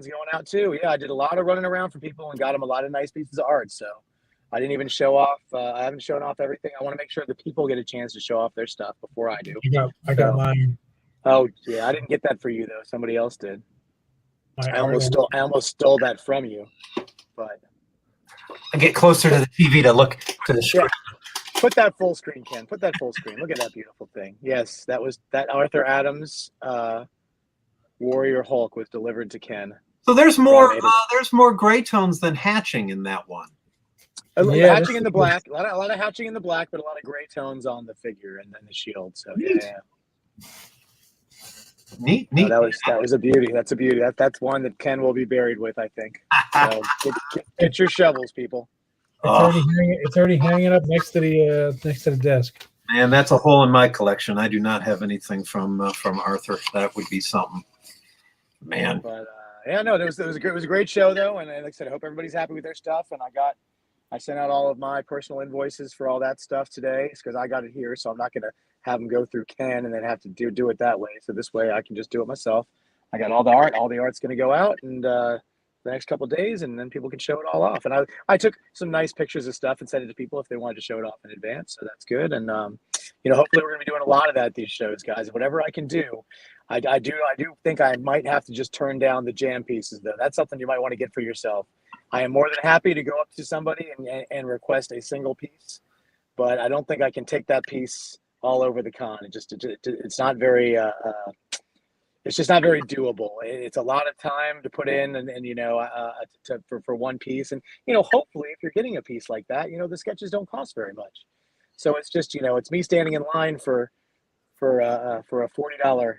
going out too. Yeah, I did a lot of running around for people and got them a lot of nice pieces of art. So I didn't even show off. I haven't shown off everything. I want to make sure the people get a chance to show off their stuff before I do. I got mine. Oh yeah, I didn't get that for you though. Somebody else did. I almost stole that from you, but I get closer to the TV to look to the screen. Yeah. Put that full screen, Ken. Put that full screen. Look at that beautiful thing. Yes, that Arthur Adams Warrior Hulk was delivered to Ken. So there's more gray tones than hatching in that one. Hatching in the black. A lot of hatching in the black, but a lot of gray tones on the figure and then the shield. So yeah. Neat. No, that was a beauty. That's a beauty. That's one that Ken will be buried with, I think. So get your shovels, people. It's already hanging up next to the desk. Man, that's a hole in my collection. I do not have anything from Arthur. That would be something. Man. But it was a great show though, and like I said, I hope everybody's happy with their stuff. And I sent out all of my personal invoices for all that stuff today because I got it here, so I'm not going to have them go through Ken and then have to do it that way. So this way I can just do it myself. I got all the art. All the art's going to go out and the next couple of days, and then people can show it all off. And I took some nice pictures of stuff and sent it to people if they wanted to show it off in advance. So that's good. And hopefully we're going to be doing a lot of that at these shows, guys. Whatever I can do. I do think I might have to just turn down the jam pieces though. That's something you might want to get for yourself. I am more than happy to go up to somebody and request a single piece, but I don't think I can take that piece all over the con. It's not very it's just not very doable. It's a lot of time to put in for one piece. And hopefully if you're getting a piece like that, the sketches don't cost very much. So it's just it's me standing in line for a $40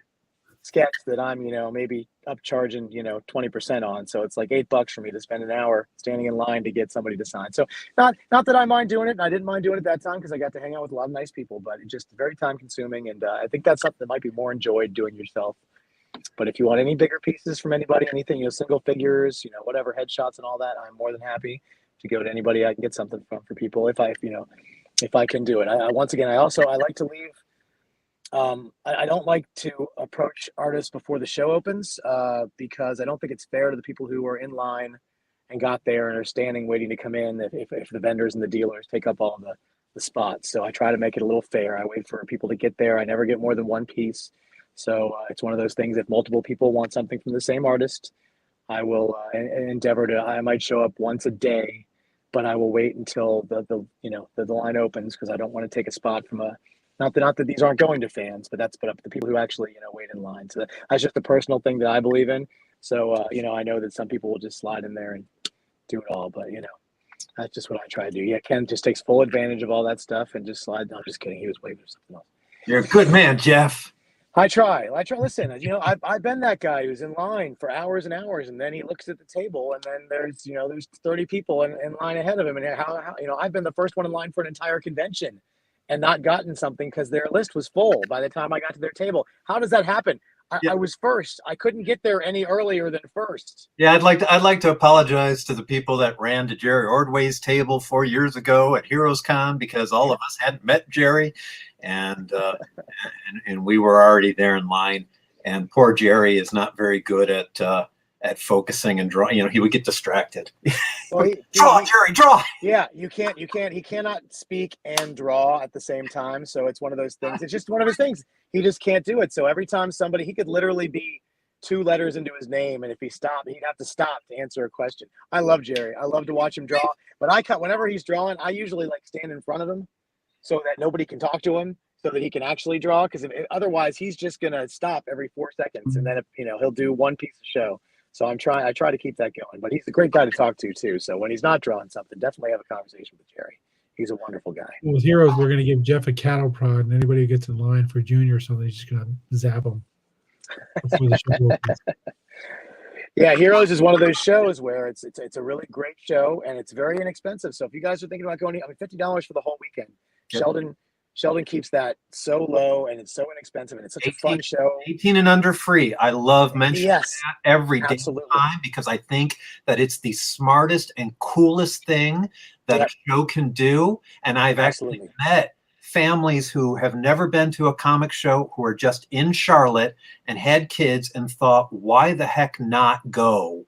sketch that I'm maybe upcharging 20% on. So it's like $8 for me to spend an hour standing in line to get somebody to sign. So not that I mind doing it, and I didn't mind doing it that time because I got to hang out with a lot of nice people, but it's just very time consuming, and I think that's something that might be more enjoyed doing yourself. But if you want any bigger pieces from anybody, anything, single figures, whatever, headshots and all that, I'm more than happy to go to anybody I can get something from for people if I can do it. I like to leave. I don't like to approach artists before the show opens because I don't think it's fair to the people who are in line and got there and are standing waiting to come in if the vendors and the dealers take up all the spots. So I try to make it a little fair. I wait for people to get there. I never get more than one piece. So it's one of those things. If multiple people want something from the same artist, I will endeavor to. I might show up once a day, but I will wait until the line opens, because I don't want to take a spot from a. Not that these aren't going to fans, but up the people who actually wait in line. So that's just a personal thing that I believe in. So I know that some people will just slide in there and do it all, but that's just what I try to do. Yeah, Ken just takes full advantage of all that stuff and just slides. No, I'm just kidding. He was waving for something else. You're a good man, Jeff. I try. Listen, I've been that guy who's in line for hours and hours, and then he looks at the table, and then there's 30 people in line ahead of him, and how I've been the first one in line for an entire convention, and not gotten something because their list was full by the time I got to their table. How does that happen? I was first. I couldn't get there any earlier than first. Yeah, I'd like to apologize to the people that ran to Jerry Ordway's table 4 years ago at Heroes Con, because all of us hadn't met Jerry, and we were already there in line. And poor Jerry is not very good at focusing and drawing. He would get distracted. Well, Jerry, draw. Yeah, you can't. He cannot speak and draw at the same time. So it's one of those things. It's just one of his things. He just can't do it. So every time he could literally be 2 letters into his name, and if he stopped, he'd have to stop to answer a question. I love Jerry. I love to watch him draw. But whenever he's drawing, I usually stand in front of him so that nobody can talk to him, so that he can actually draw. Because otherwise, he's just gonna stop every 4 seconds, and then he'll do one piece of show. So I try to keep that going. But he's a great guy to talk to too. So when he's not drawing something, definitely have a conversation with Jerry. He's a wonderful guy. Well, with Heroes, we're going to give Jeff a cattle prod, and anybody who gets in line for junior or something, he's just going to zap them before the show opens. Yeah, Heroes is one of those shows where it's a really great show, and it's very inexpensive. So if you guys are thinking about going, $50 for the whole weekend. Yep. Sheldon keeps that so low, and it's so inexpensive, and it's such a fun show. 18 and under free. I love mentioning that every day time, because I think that it's the smartest and coolest thing that a show can do. And I've actually met families who have never been to a comic show, who are just in Charlotte and had kids and thought, why the heck not go?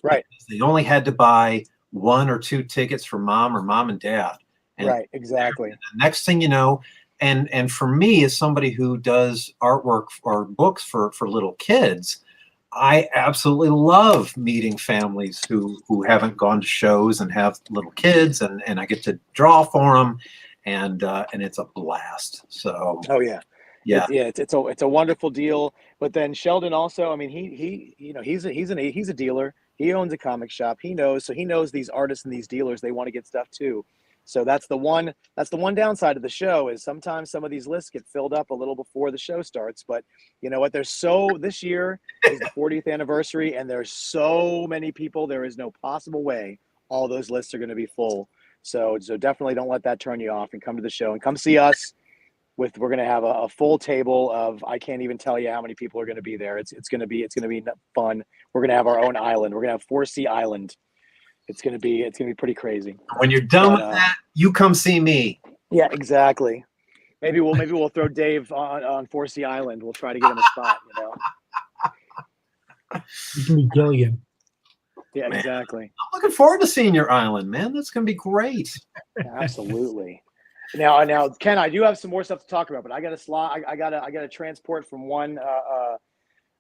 Right. Because they only had to buy 1 or 2 tickets for mom or mom and dad. And right, exactly. The next thing you know, and for me, as somebody who does artwork or books for little kids, I absolutely love meeting families who haven't gone to shows and have little kids, and I get to draw for them, and it's a blast. So it's a wonderful deal. But then Sheldon also, he's a dealer. He owns a comic shop. He knows these artists and these dealers, they want to get stuff too. So that's the one downside of the show, is sometimes some of these lists get filled up a little before the show starts. But you know what? This year is the 40th anniversary, and there's so many people. There is no possible way all those lists are going to be full. So definitely don't let that turn you off, and come to the show and come see us. We're going to have a full table of, I can't even tell you how many people are going to be there. It's going to be fun. We're going to have our own island. We're going to have 4C Island. It's gonna be pretty crazy. When you're done with that, you come see me. Yeah, exactly. Maybe we'll throw Dave on 4C Island. We'll try to get him a spot. You can be Gilligan. Yeah, man, exactly. I'm looking forward to seeing your island, man. That's gonna be great. Absolutely. Now, Ken, I do have some more stuff to talk about, but I got to transport from one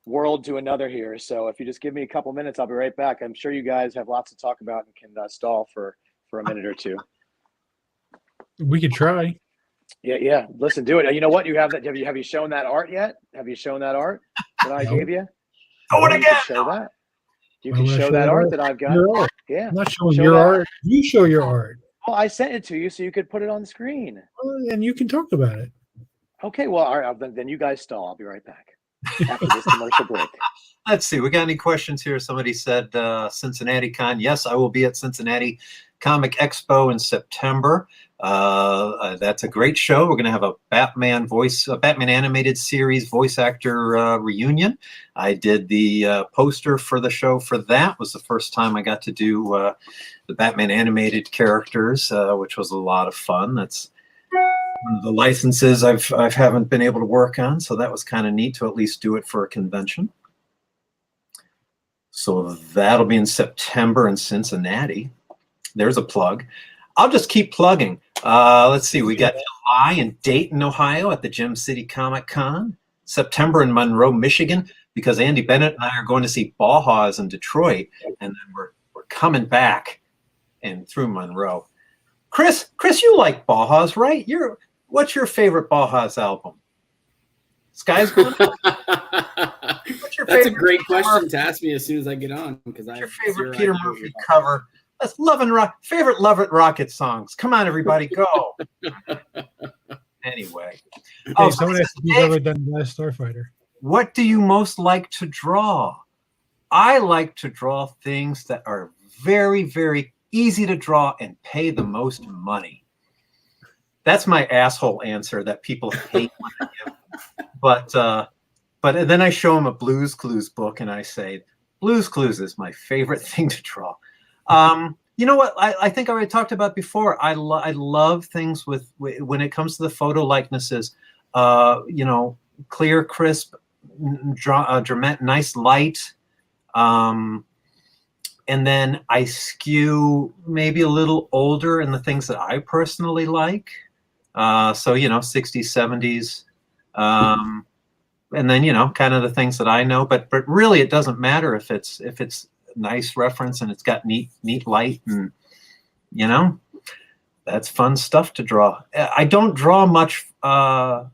world to another here. So if you just give me a couple minutes, I'll be right back. I'm sure you guys have lots to talk about and can stall for a minute or two. We could try. Yeah. Listen, do it. You know what? You have that. Have you shown that art yet? Have you shown that art that I gave you? Oh, and again. Show that. You can show that art that I've got. Yeah. I'm not showing your art. You show your art. Well, I sent it to you so you could put it on the screen. Well, and you can talk about it. Okay. Well, all right. Then you guys stall. I'll be right back after this commercial break. Let's see. We got any questions here? Somebody said Cincinnati Con. Yes, I will be at Cincinnati Comic Expo in September. That's a great show. We're going to have a Batman animated series voice actor reunion. I did the poster for the show for that. It was the first time I got to do the Batman animated characters, which was a lot of fun. That's one of the licenses I haven't been able to work on, so that was kind of neat to at least do it for a convention. So that'll be in September in Cincinnati. There's a plug. I'll just keep plugging. Let's see. We got July in Dayton, Ohio at the Gem City Comic Con. September in Monroe, Michigan, because Andy Bennett and I are going to see Bauhaus in Detroit, and then we're coming back and through Monroe. Chris, you like Bauhaus, right? What's your favorite Bauhaus album? Sky's Going Up? That's a great question to ask me as soon as I get on, because I your favorite Peter Murphy cover. That's favorite Love It Rocket songs. Come on, everybody, go. Anyway. Hey, someone asked if you've ever done Last Starfighter. What do you most like to draw? I like to draw things that are very, very easy to draw and pay the most money. That's my asshole answer that people hate when I give. But then I show them a Blues Clues book and I say, Blues Clues is my favorite thing to draw. You know what? I think I already talked about before. I love things when it comes to the photo likenesses. Clear, crisp, dramatic, nice light. And then I skew maybe a little older in the things that I personally like. So 60s, 70s. And then kind of the things that I know. But really, it doesn't matter if it's nice reference and it's got neat light, and that's fun stuff to draw. I don't draw much. When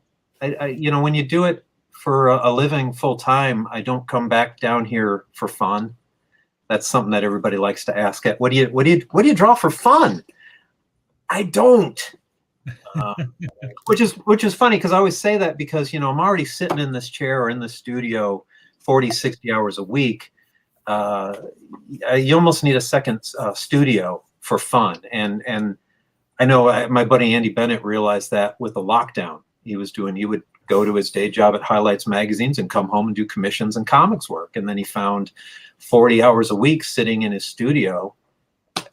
you do it for a living full time, I don't come back down here for fun. That's something that everybody likes to ask. What do you draw for fun? I don't. Which is funny, because I always say that because I'm already sitting in this chair or in the studio 40, 60 hours a week. You almost need a second studio for fun, and I know my buddy Andy Bennett realized that with the lockdown he was doing. He would go to his day job at Highlights magazines and come home and do commissions and comics work, and then he found 40 hours a week sitting in his studio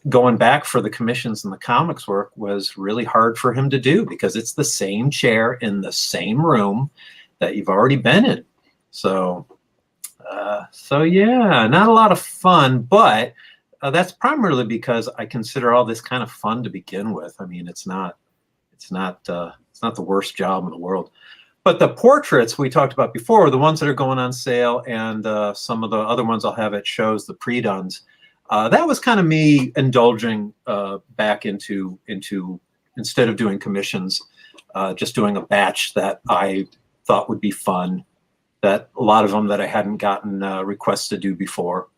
going back for the commissions and the comics work was really hard for him to do, because it's the same chair in the same room that you've already been in. So yeah, not a lot of fun, but that's primarily because I consider all this kind of fun to begin with. I mean, it's not the worst job in the world. But the portraits we talked about before, the ones that are going on sale, and some of the other ones I'll have at shows, the pre-dones, that was kind of me indulging back into instead of doing commissions, just doing a batch that I thought would be fun. That a lot of them that I hadn't gotten requests to do before,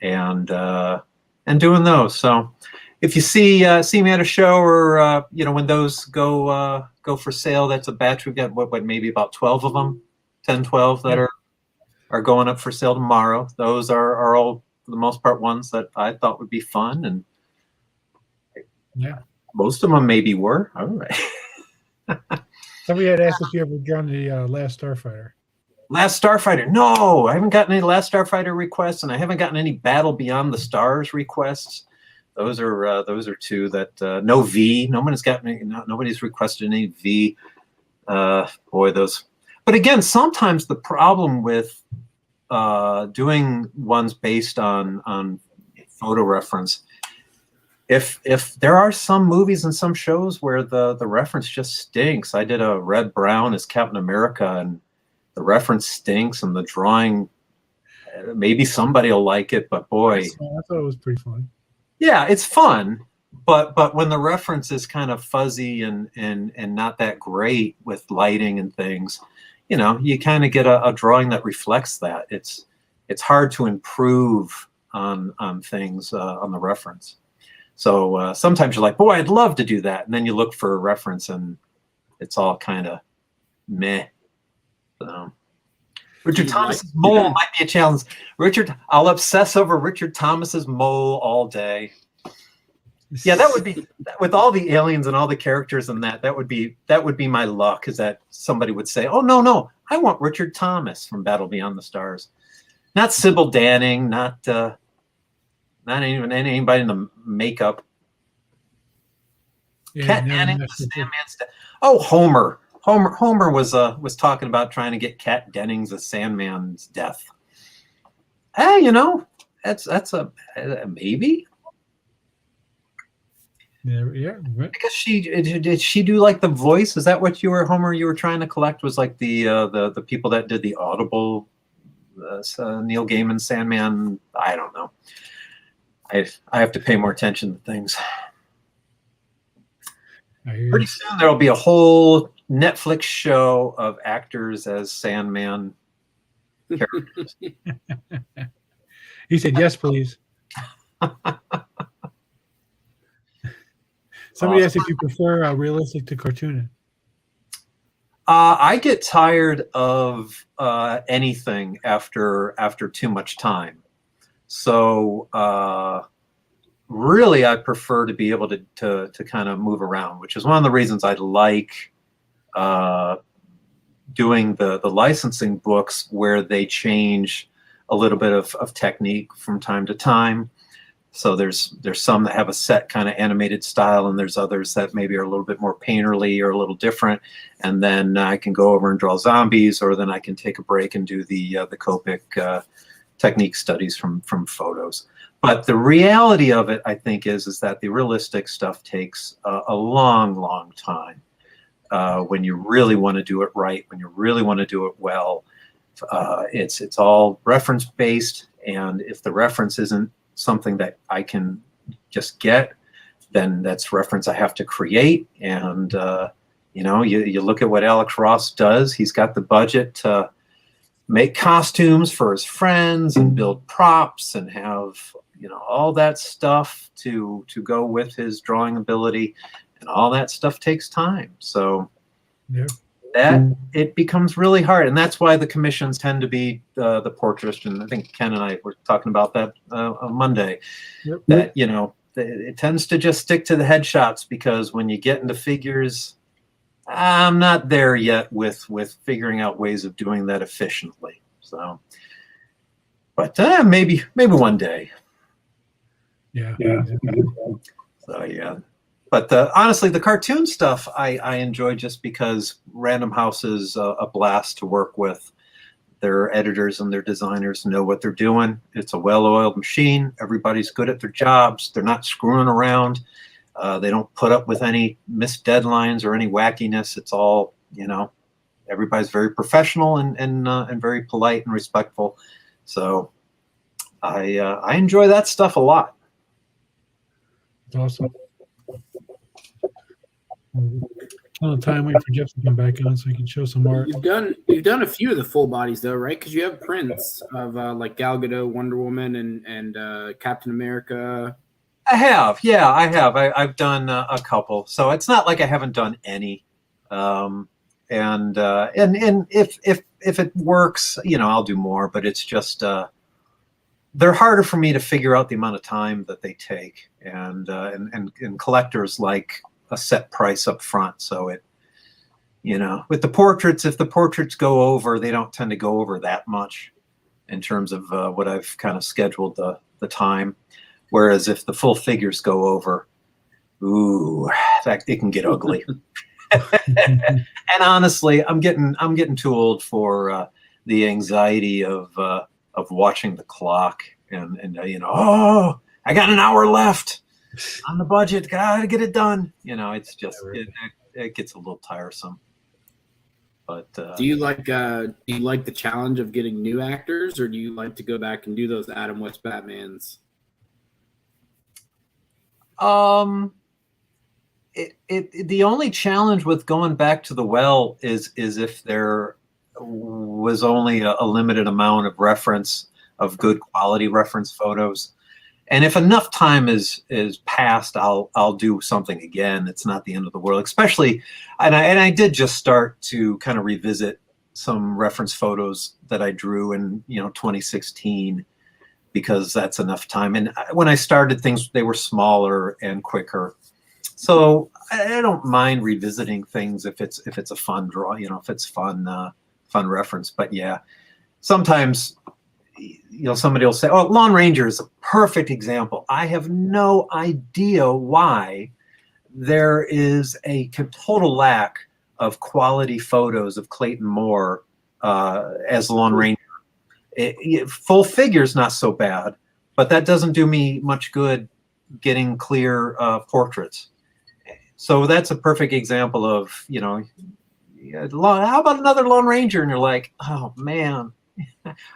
and doing those. So if you see me at a show, or when those go for sale, that's a batch. We've got what maybe about 12 of them, 10, 12 that are going up for sale tomorrow. Those are all, for the most part, ones that I thought would be fun, and most of them maybe were. All right. Somebody had asked if you ever drawn the Last Starfighter. Last Starfighter. No, I haven't gotten any Last Starfighter requests, and I haven't gotten any Battle Beyond the Stars requests. Those are two that no V. Nobody's requested any V. Boy, those. But again, sometimes the problem with doing ones based on photo reference, if there are some movies and some shows where the reference just stinks. I did a Red Brown as Captain America, and the reference stinks, and the drawing, maybe somebody will like it, but boy, I thought it was pretty fun. Yeah, it's fun, but when the reference is kind of fuzzy and not that great with lighting and things, you kind of get a drawing that reflects that. It's hard to improve on things on the reference. So sometimes you're like, boy, I'd love to do that, and then you look for a reference and it's all kind of meh. So, Richard Thomas's mole might be a challenge. I'll obsess over Richard Thomas's mole all day. Yeah, that would be, with all the aliens and all the characters and that would be my luck, is that somebody would say, oh no, I want Richard Thomas from Battle Beyond the Stars, not Sybil Danning, not even anybody in the makeup. Yeah, Kat Danning, the Sandman's death. Oh, Homer was talking about trying to get Kat Dennings' Sandman's death. Hey, that's a maybe. Yeah, right. Because did she do like the voice? Is that what you were, Homer? You were trying to collect was like the people that did the Audible Neil Gaiman Sandman. I don't know. I have to pay more attention to things. Pretty soon there'll be a whole Netflix show of actors as Sandman characters. He said, "Yes, please." Somebody asked if you prefer realistic to cartoon. I get tired of anything after too much time. So really, I prefer to be able to kind of move around, which is one of the reasons I like doing the licensing books where they change a little bit of technique from time to time. So there's some that have a set kind of animated style, and there's others that maybe are a little bit more painterly or a little different. And then I can go over and draw zombies, or then I can take a break and do the Copic technique studies from photos. But the reality of it, I think, is that the realistic stuff takes a long time. When you really want to do it right, when you really want to do it well, it's all reference based, and if the reference isn't something that I can just get, then that's reference I have to create. And you look at what Alex Ross does. He's got the budget to make costumes for his friends and build props and have all that stuff to go with his drawing ability, and all that stuff takes time. So that it becomes really hard, and that's why the commissions tend to be the portrait. And I think Ken and I were talking about that on Monday. That it tends to just stick to the headshots, because when you get into figures, I'm not there yet with figuring out ways of doing that efficiently. So, but maybe one day. Yeah. So yeah. But honestly, the cartoon stuff I enjoy just because Random House is a blast to work with. Their editors and their designers know what they're doing. It's a well-oiled machine. Everybody's good at their jobs. They're not screwing around. They don't put up with any missed deadlines or any wackiness. It's all, everybody's very professional and very polite and respectful. So I enjoy that stuff a lot. Awesome. On time, wait for Jeff to come back on so he can show some art. You've done a few of the full bodies though, right? Because you have prints of like Gal Gadot, Wonder Woman, and Captain America. I have, yeah, I have. I've done a couple, so it's not like I haven't done any. And if it works, I'll do more. But it's just they're harder for me to figure out the amount of time that they take, and collectors like a set price up front. So it, with the portraits, if the portraits go over, they don't tend to go over that much in terms of what I've kind of scheduled the time. Whereas if the full figures go over, in fact, it can get ugly. And honestly, I'm getting too old for the anxiety of watching the clock and I got an hour left on the budget, gotta get it done. It's just it gets a little tiresome. But do you like the challenge of getting new actors, or do you like to go back and do those Adam West Batmans? The only challenge with going back to the well is if there was only a limited amount of reference of good quality reference photos. And if enough time is passed, I'll do something again. It's not the end of the world, especially, and I did just start to kind of revisit some reference photos that I drew in 2016, because that's enough time. And when I started things, they were smaller and quicker, so I don't mind revisiting things if it's a fun draw, if it's fun reference. But yeah, sometimes. Somebody will say, "Oh, Lone Ranger is a perfect example." I have no idea why there is a total lack of quality photos of Clayton Moore as Lone Ranger. Full figure's not so bad, but that doesn't do me much good getting clear portraits. So that's a perfect example of, how about another Lone Ranger? And you're like, oh man,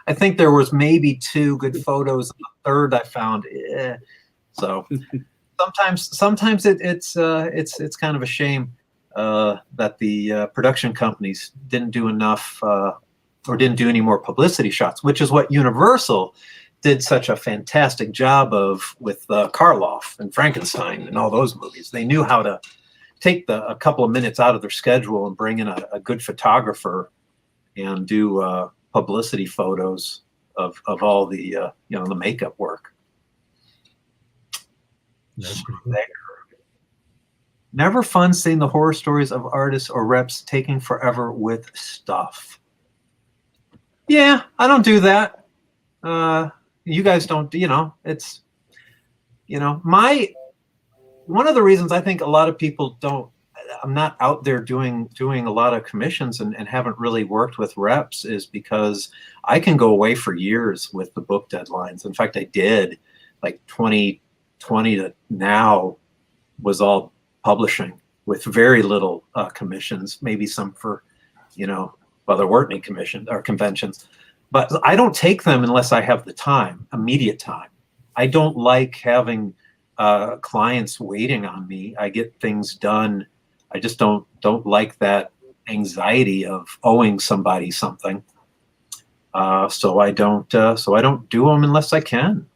I think there was maybe 2 good photos. The third I found. So sometimes it's kind of a shame that the production companies didn't do enough or didn't do any more publicity shots, which is what Universal did such a fantastic job of with Karloff and Frankenstein and all those movies. They knew how to take a couple of minutes out of their schedule and bring in a good photographer and do publicity photos of all the the makeup work. That's pretty cool. Never fun seeing the horror stories of artists or reps taking forever with stuff. Yeah, I don't do that. You guys don't, it's, one of the reasons I think a lot of people I'm not out there doing a lot of commissions and haven't really worked with reps is because I can go away for years with the book deadlines. In fact, I did like 2020 to now was all publishing with very little commissions, maybe some for, well, there weren't any commissions or conventions, but I don't take them unless I have the time, immediate time. I don't like having clients waiting on me. I get things done. I just don't like that anxiety of owing somebody something. So I don't do them unless I can.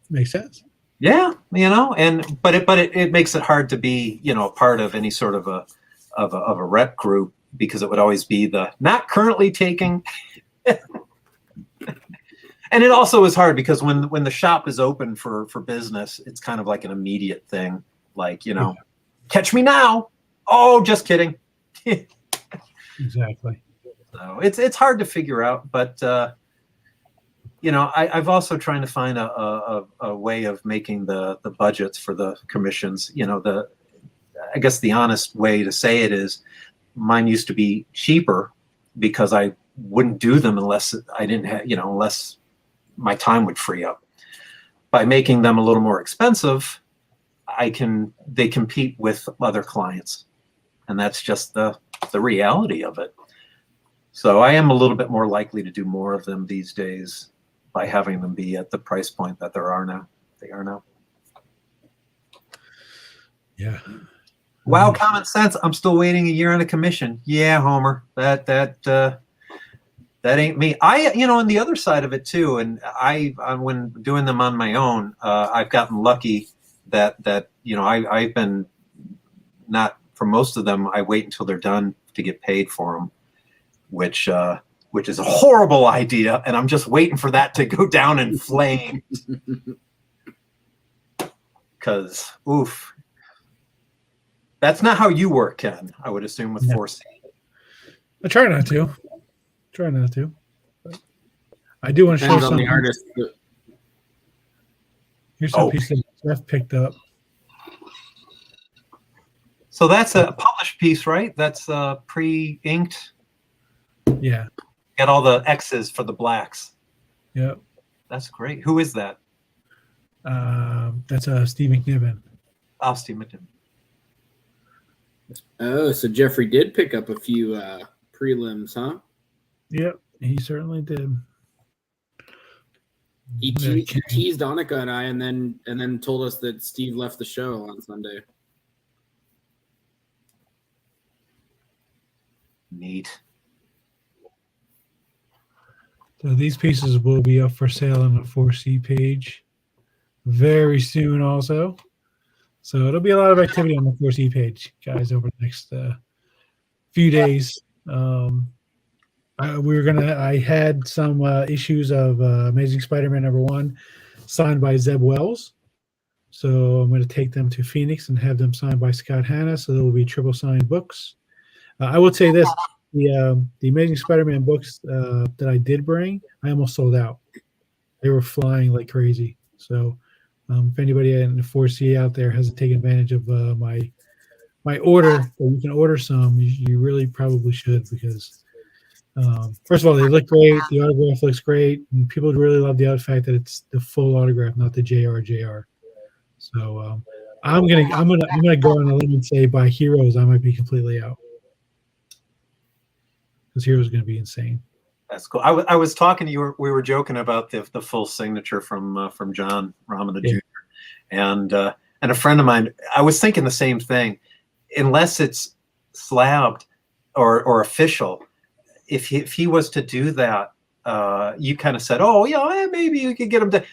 Makes sense. Yeah, but it makes it hard to be, a part of any sort of a rep group because it would always be the not currently taking. And it also is hard because when the shop is open for business, it's kind of like an immediate thing. Like, catch me now. Oh, just kidding. Exactly. So it's hard to figure out, but I've also trying to find a way of making the budgets for the commissions. I guess the honest way to say it is mine used to be cheaper because I wouldn't do them unless I didn't have, unless my time would free up. By making them a little more expensive, they compete with other clients. And that's just the reality of it. So I am a little bit more likely to do more of them these days by having them be at the price point that they are now. Yeah. Wow, common sense. I'm still waiting a year on a commission. Yeah, Homer. That ain't me. On the other side of it too, and I when doing them on my own, I've gotten lucky that I've been not for most of them. I wait until they're done to get paid for them, which is a horrible idea, and I'm just waiting for that to go down in flames. Because oof. That's not how you work, Ken. I would assume with 4C. I try not to. But I do want to show Depends on something. the artist. Here's some piece that Jeff picked up. So that's a published piece, right? That's pre-inked. Yeah. Got all the X's for the blacks. Yep. That's great. Who is that? That's Steve McNiven. Oh, Steve McNiven. Oh, so Jeffrey did pick up a few prelims, huh? Yep, he certainly did. He teased Annika and I, and then told us that Steve left the show on Sunday. Neat. So these pieces will be up for sale on the 4C page very soon also. So it'll be a lot of activity on the 4C page, guys, over the next few days. I had some issues of Amazing Spider-Man #1 signed by Zeb Wells. So I'm going to take them to Phoenix and have them signed by Scott Hanna. So there will be triple signed books. I would say this, the Amazing Spider-Man books that I did bring, I almost sold out. They were flying like crazy. So if anybody in the 4C out there has taken advantage of my order, or you can order some, you really probably should, because First of all, they look great. The autograph looks great, and people really love the fact that it's the full autograph, not the JR. So I'm gonna go on a limb and say by Heroes I might be completely out, because Heroes is gonna be insane. That's cool. I was talking to you. We were joking about the full signature from John Romita Jr. And a friend of mine. I was thinking the same thing. Unless it's slabbed or official, if he was to do that, you kind of said, oh yeah, maybe you could get him to.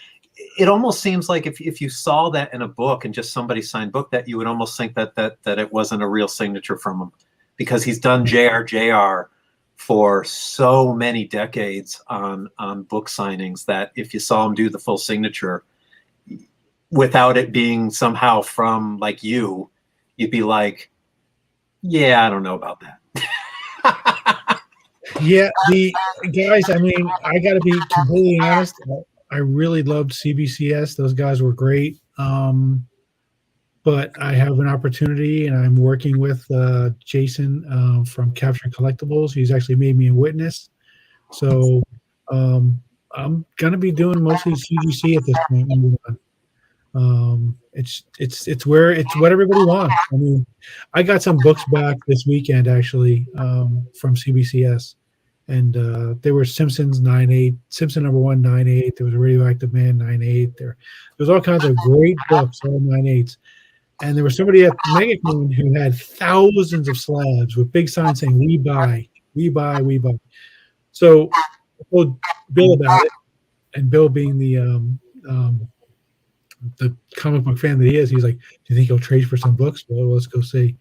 It almost seems like if you saw that in a book and just somebody signed book, that you would almost think that it wasn't a real signature from him, because he's done JR for so many decades on book signings, that if you saw him do the full signature without it being somehow from like you'd be like, yeah, I don't know about that. Yeah, the guys, I mean, I got to be completely honest. I really loved CBCS. Those guys were great. But I have an opportunity, and I'm working with Jason from Capture Collectibles. He's actually made me a witness. So I'm going to be doing mostly CGC at this point. It's what everybody wants. I mean, I got some books back this weekend actually from CBCS, and there were Simpsons 9/8, Simpson #1 9/8. There was a Radioactive Man 9/8. There was all kinds of great books, all 9/8s. And there was somebody at Megacon who had thousands of slabs with big signs saying "We buy, we buy, we buy." So I told Bill about it, and Bill, being the comic book fan that he is, he's like, "Do you think he'll trade for some books?" Well, let's go see.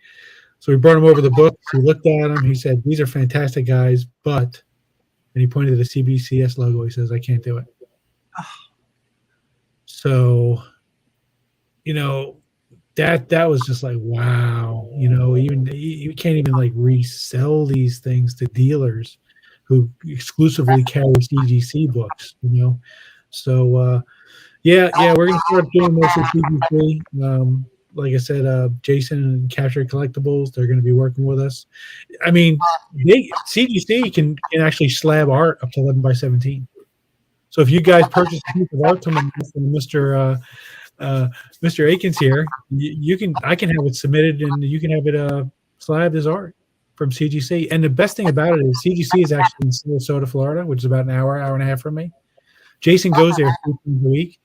So we brought him over the books. He looked at them. He said, "These are fantastic, guys, but," and he pointed to the CBCS logo. He says, "I can't do it." So, that was just like, wow. Even you can't even like resell these things to dealers who exclusively carry CGC books. So yeah, we're gonna start doing most of CGC. Like I said, Jason and Capture Collectibles, they're going to be working with us. I mean, CGC can actually slab art up to 11x17. So if you guys purchase a piece of art from Mr. Akins here, I can have it submitted, and you can have it slabbed as art from CGC. And the best thing about it is CGC is actually in Sarasota, Florida, which is about an hour and a half from me. Jason goes there 3 times a week.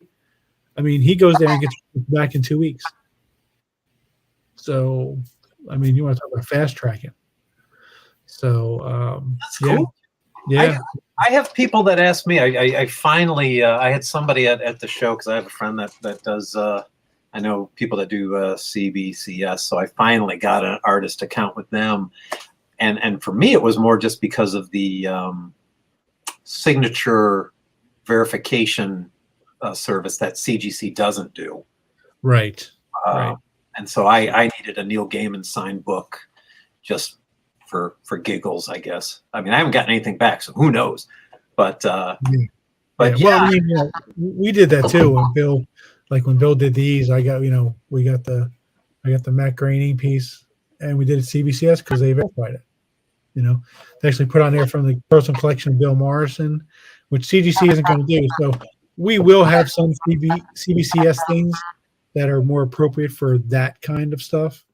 I mean, he goes there and gets back in 2 weeks. So, I mean, you want to talk about fast tracking. So, that's cool. Yeah. I have people that ask me. I finally I had somebody at the show, because I have a friend that does. I know people that do CBCS, so I finally got an artist account with them, and for me it was more just because of the signature verification service that CGC doesn't do. Right. Right. And so I needed a Neil Gaiman signed book just for giggles, I guess. I mean, I haven't gotten anything back, so who knows? But Well, I mean, we did that too. When Bill did these, I got the Matt Groening piece, and we did it CBCS because they verified it. They actually put on there from the personal collection of Bill Morrison, which CGC isn't going to do. So we will have some CBCS things that are more appropriate for that kind of stuff.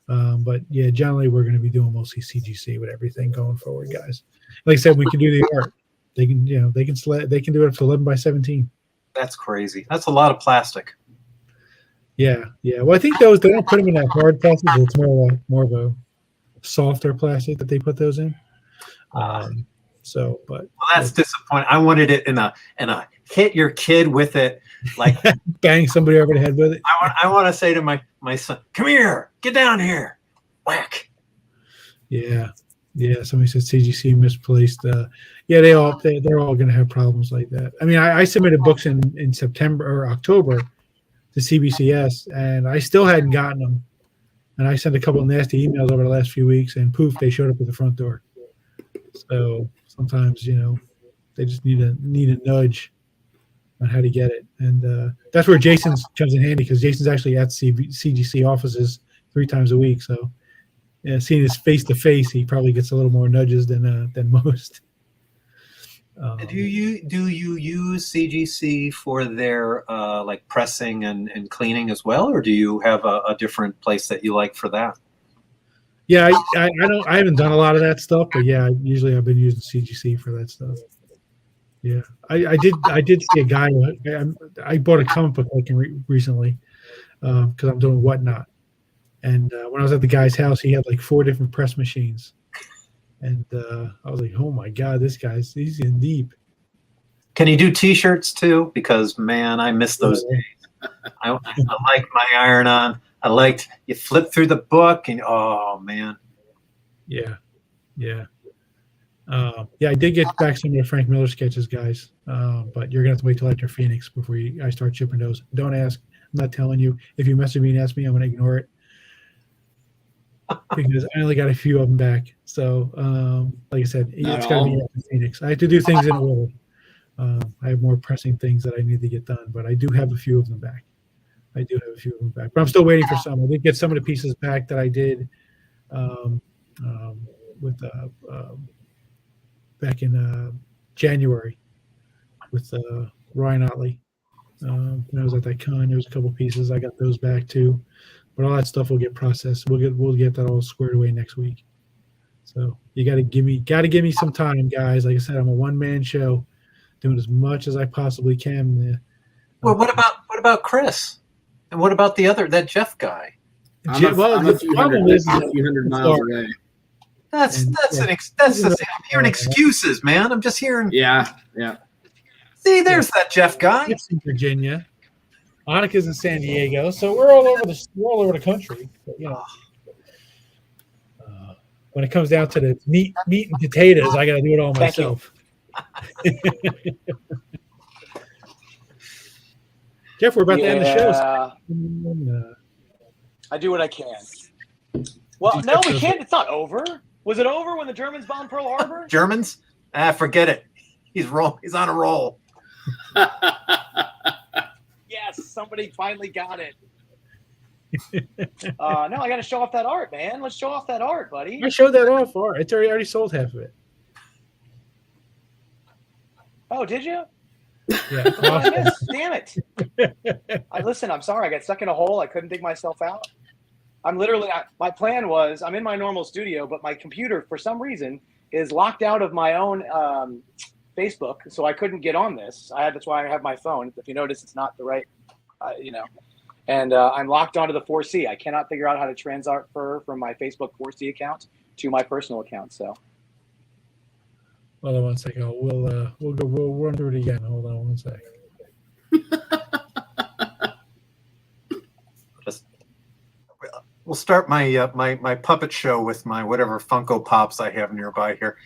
But yeah, generally we're going to be doing mostly CGC with everything going forward, guys. Like I said, we can do the art. They can do it up to 11x17. That's crazy. That's a lot of plastic. Yeah. Well, I think they don't put them in that hard plastic. It's more of a softer plastic that they put those in. But That's disappointing. I wanted it in a hit your kid with it, like bang somebody over the head with it. I want to say to my son, "Come here, get down here, whack." Yeah. Somebody said CGC misplaced. They're all going to have problems like that. I mean, I submitted books in September or October to CBCS, and I still hadn't gotten them. And I sent a couple of nasty emails over the last few weeks, and poof, they showed up at the front door. So sometimes, they just need a nudge on how to get it. And that's where Jason comes in handy, because Jason's actually at CGC offices 3 times a week. So seeing his face to face, he probably gets a little more nudges than most. Do you use CGC for their like pressing and cleaning as well, or do you have a different place that you like for that? Yeah, I haven't done a lot of that stuff, but yeah, usually I've been using CGC for that stuff. Yeah, I did see a guy. I bought a comic book like recently because I'm doing Whatnot, and when I was at the guy's house, he had like 4 different press machines, and I was like, oh my god, he's in deep. Can you do T-shirts too? Because man, I miss those days. I like my iron-on. I liked you flip through the book and oh man. Yeah. I did get back some of the Frank Miller sketches, guys. But you're gonna have to wait till after Phoenix before I start shipping those. Don't ask. I'm not telling you. If you message me and ask me, I'm gonna ignore it because I only got a few of them back. So, like I said, it's gotta be after Phoenix. I have to do things in order. I have more pressing things that I need to get done, but I do have a few of them back. But I'm still waiting for some. I did get some of the pieces back that I did with back in January with Ryan Otley. When I was at that con, there was a couple pieces. I got those back too, but all that stuff will get processed. We'll get that all squared away next week. So you got to give me some time, guys. Like I said, I'm a one-man show, doing as much as I possibly can. Well, what about Chris? And what about that Jeff guy? I'm a few hundred miles away. That's I'm hearing excuses, man. I'm just hearing. Yeah. See, there's that Jeff guy. It's in Virginia. Annika's in San Diego, so we're all over the country. But, when it comes down to the meat and potatoes, I got to do it all myself. Jeff, we're about to end the show. I do what I can. Well, no, we can't. It's not over. Was it over when the Germans bombed Pearl Harbor? Germans? Forget it. He's on a roll. Yes, somebody finally got it. No, I got to show off that art, man. Let's show off that art, buddy. I showed that off. It's already sold half of it. Oh, did you? Yeah. Damn it. Listen, I'm sorry. I got stuck in a hole. I couldn't dig myself out. My plan was I'm in my normal studio, but my computer, for some reason, is locked out of my own Facebook, so I couldn't get on this. That's why I have my phone. If you notice, it's not the right, and I'm locked onto the 4C. I cannot figure out how to transfer from my Facebook 4C account to my personal account. So. Hold on one second. We'll run through it again. Hold on one second. We'll start my puppet show with my whatever Funko Pops I have nearby here.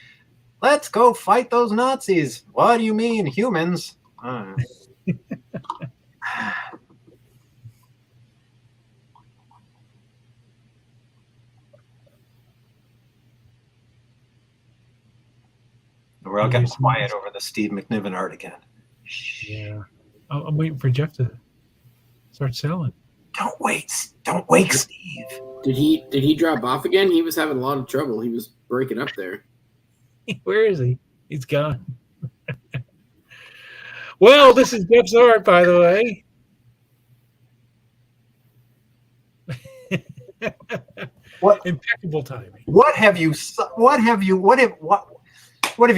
Let's go fight those Nazis. What do you mean, humans? We're all getting quiet over the Steve McNiven art again. Yeah, I'm waiting for Jeff to start selling. Don't wait, Steve. Did he drop off again? He was having a lot of trouble. He was breaking up there. Where is he? He's gone. Well, this is Jeff's art, by the way. What impeccable timing. What have you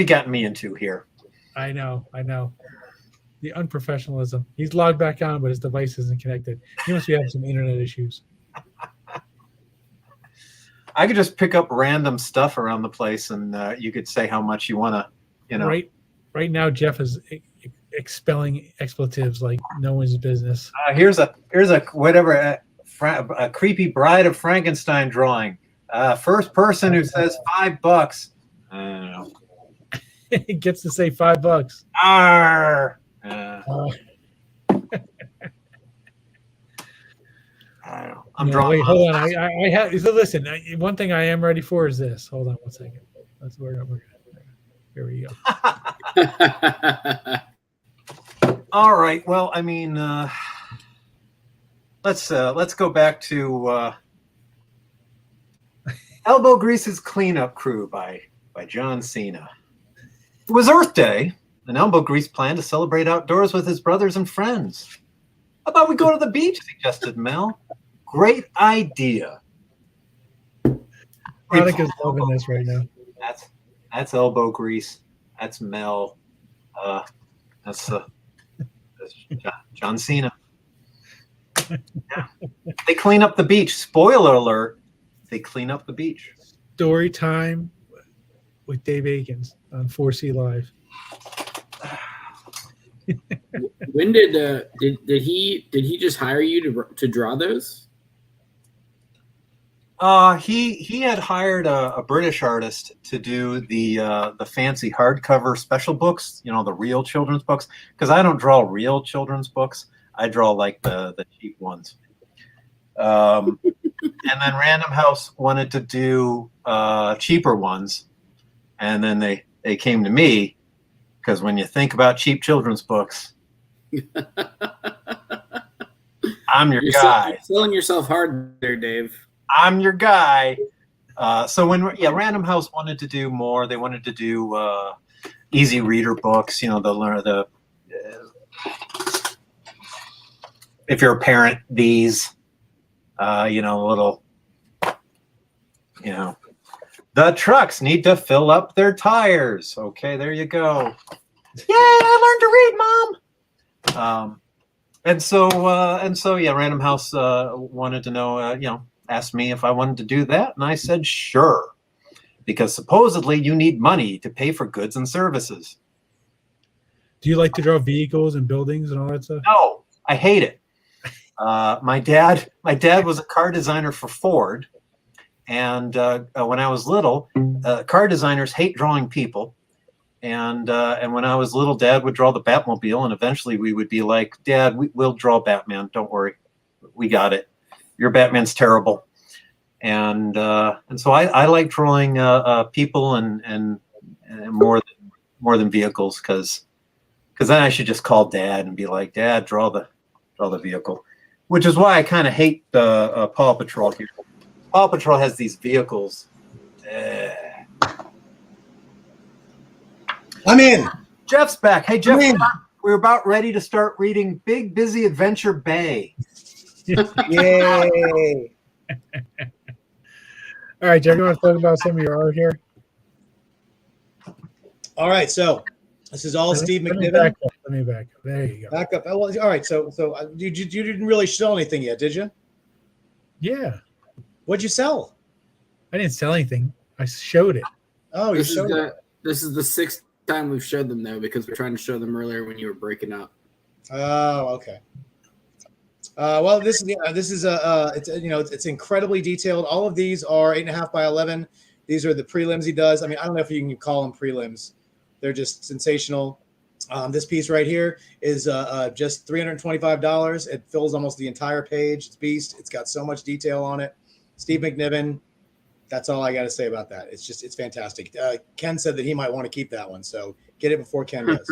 gotten me into here? I know. The unprofessionalism. He's logged back on, but his device isn't connected. He must be having some internet issues. I could just pick up random stuff around the place, and you could say how much you want to, Right now, Jeff is expelling expletives like no one's business. Here's a whatever a creepy Bride of Frankenstein drawing. First person who says $5. I don't know. He gets to say $5. Arr. I don't know. I'm drawing. Wait, hold on. I have. So listen, one thing I am ready for is this. Hold on one second. Let's work. Here we go. All right. Well, I mean, let's go back to Elbow Grease's Cleanup Crew by John Cena. It was Earth Day, an elbow grease plan to celebrate outdoors with his brothers and friends. How about we go to the beach, suggested Mel. Great idea. Monica's loving this right now. That's elbow grease. That's Mel. That's John Cena. Yeah. They clean up the beach. Spoiler alert, they clean up the beach. Story time with Dave Akins on 4C Live. When did he just hire you to draw those? He had hired a British artist to do the fancy hardcover special books, the real children's books, because I don't draw real children's books. I draw like the cheap ones. And then Random House wanted to do cheaper ones, and then they came to me, because when you think about cheap children's books, I'm your guy. You're selling yourself hard there, Dave. I'm your guy. So Random House wanted to do more. They wanted to do easy reader books. If you're a parent, these, little, the trucks need to fill up their tires. Okay, there you go. Yay! I learned to read, Mom. And so, Random House wanted to know, asked me if I wanted to do that, and I said sure, because supposedly you need money to pay for goods and services. Do you like to draw vehicles and buildings and all that stuff? No, I hate it. My dad was a car designer for Ford, and when I was little, car designers hate drawing people. And when I was little, Dad would draw the Batmobile, and eventually we would be like, Dad, we'll draw Batman. Don't worry, we got it. Your Batman's terrible. And so I like drawing people and more than vehicles, because then I should just call Dad and be like, Dad, draw the vehicle. Which is why I kind of hate Paw Patrol here. Paw Patrol has these vehicles. I'm in. Jeff's back. Hey, Jeff, we're about ready to start reading Big Busy Adventure Bay. Yay. All right, Jeff, you want to talk about some of your art here? All right, so this is all Steve McNiven. Let me back up. There you go. Back up. Oh, well, all right, so you didn't really sell anything yet, did you? Yeah. What'd you sell? I didn't sell anything. I showed it. Oh, you showed it. This is the sixth time we've showed them, though, because we're trying to show them earlier when you were breaking up. Oh, okay. Well, this is it's incredibly detailed. All of these are 8.5 by 11. These are the prelims he does. I mean, I don't know if you can call them prelims. They're just sensational. This piece right here is just $325. It fills almost the entire page. It's beast. It's got so much detail on it. Steve McNiven. That's all I got to say about that. It's fantastic. Ken said that he might want to keep that one, so get it before Ken does.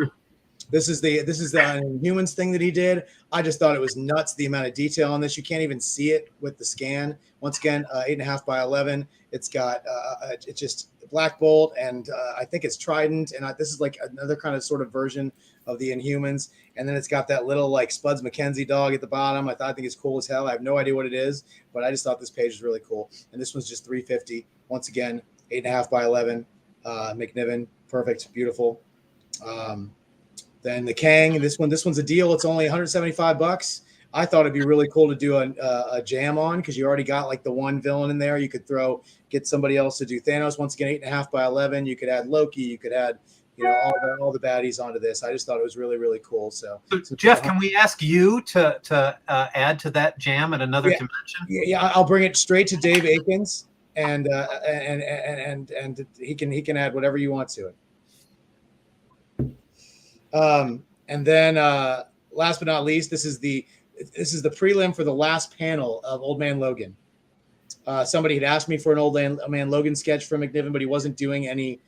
This is the humans thing that he did. I just thought it was nuts, the amount of detail on this. You can't even see it with the scan. Once again, 8.5 by 11. It's got it's just Black Bolt, and I think it's Trident, and this is like another kind of sort of version of the Inhumans. And then it's got that little like Spuds McKenzie dog at the bottom. I think it's cool as hell. I have no idea what it is, but I just thought this page was really cool. And this one's just $350. Once again, 8.5 by 11. McNiven, perfect, beautiful. Then the Kang, this one's a deal. It's only $175. I thought it'd be really cool to do a jam on, because you already got like the one villain in there. You could get somebody else to do Thanos. Once again, 8.5 by 11. You could add Loki. You could add all the baddies onto this. I just thought it was really, really cool. So Jeff, can we ask you to add to that jam at another convention? Yeah, I'll bring it straight to Dave Akins, and he can add whatever you want to it. And then last but not least, this is the prelim for the last panel of Old Man Logan. Somebody had asked me for an Old Man Logan sketch from McNiven, but he wasn't doing any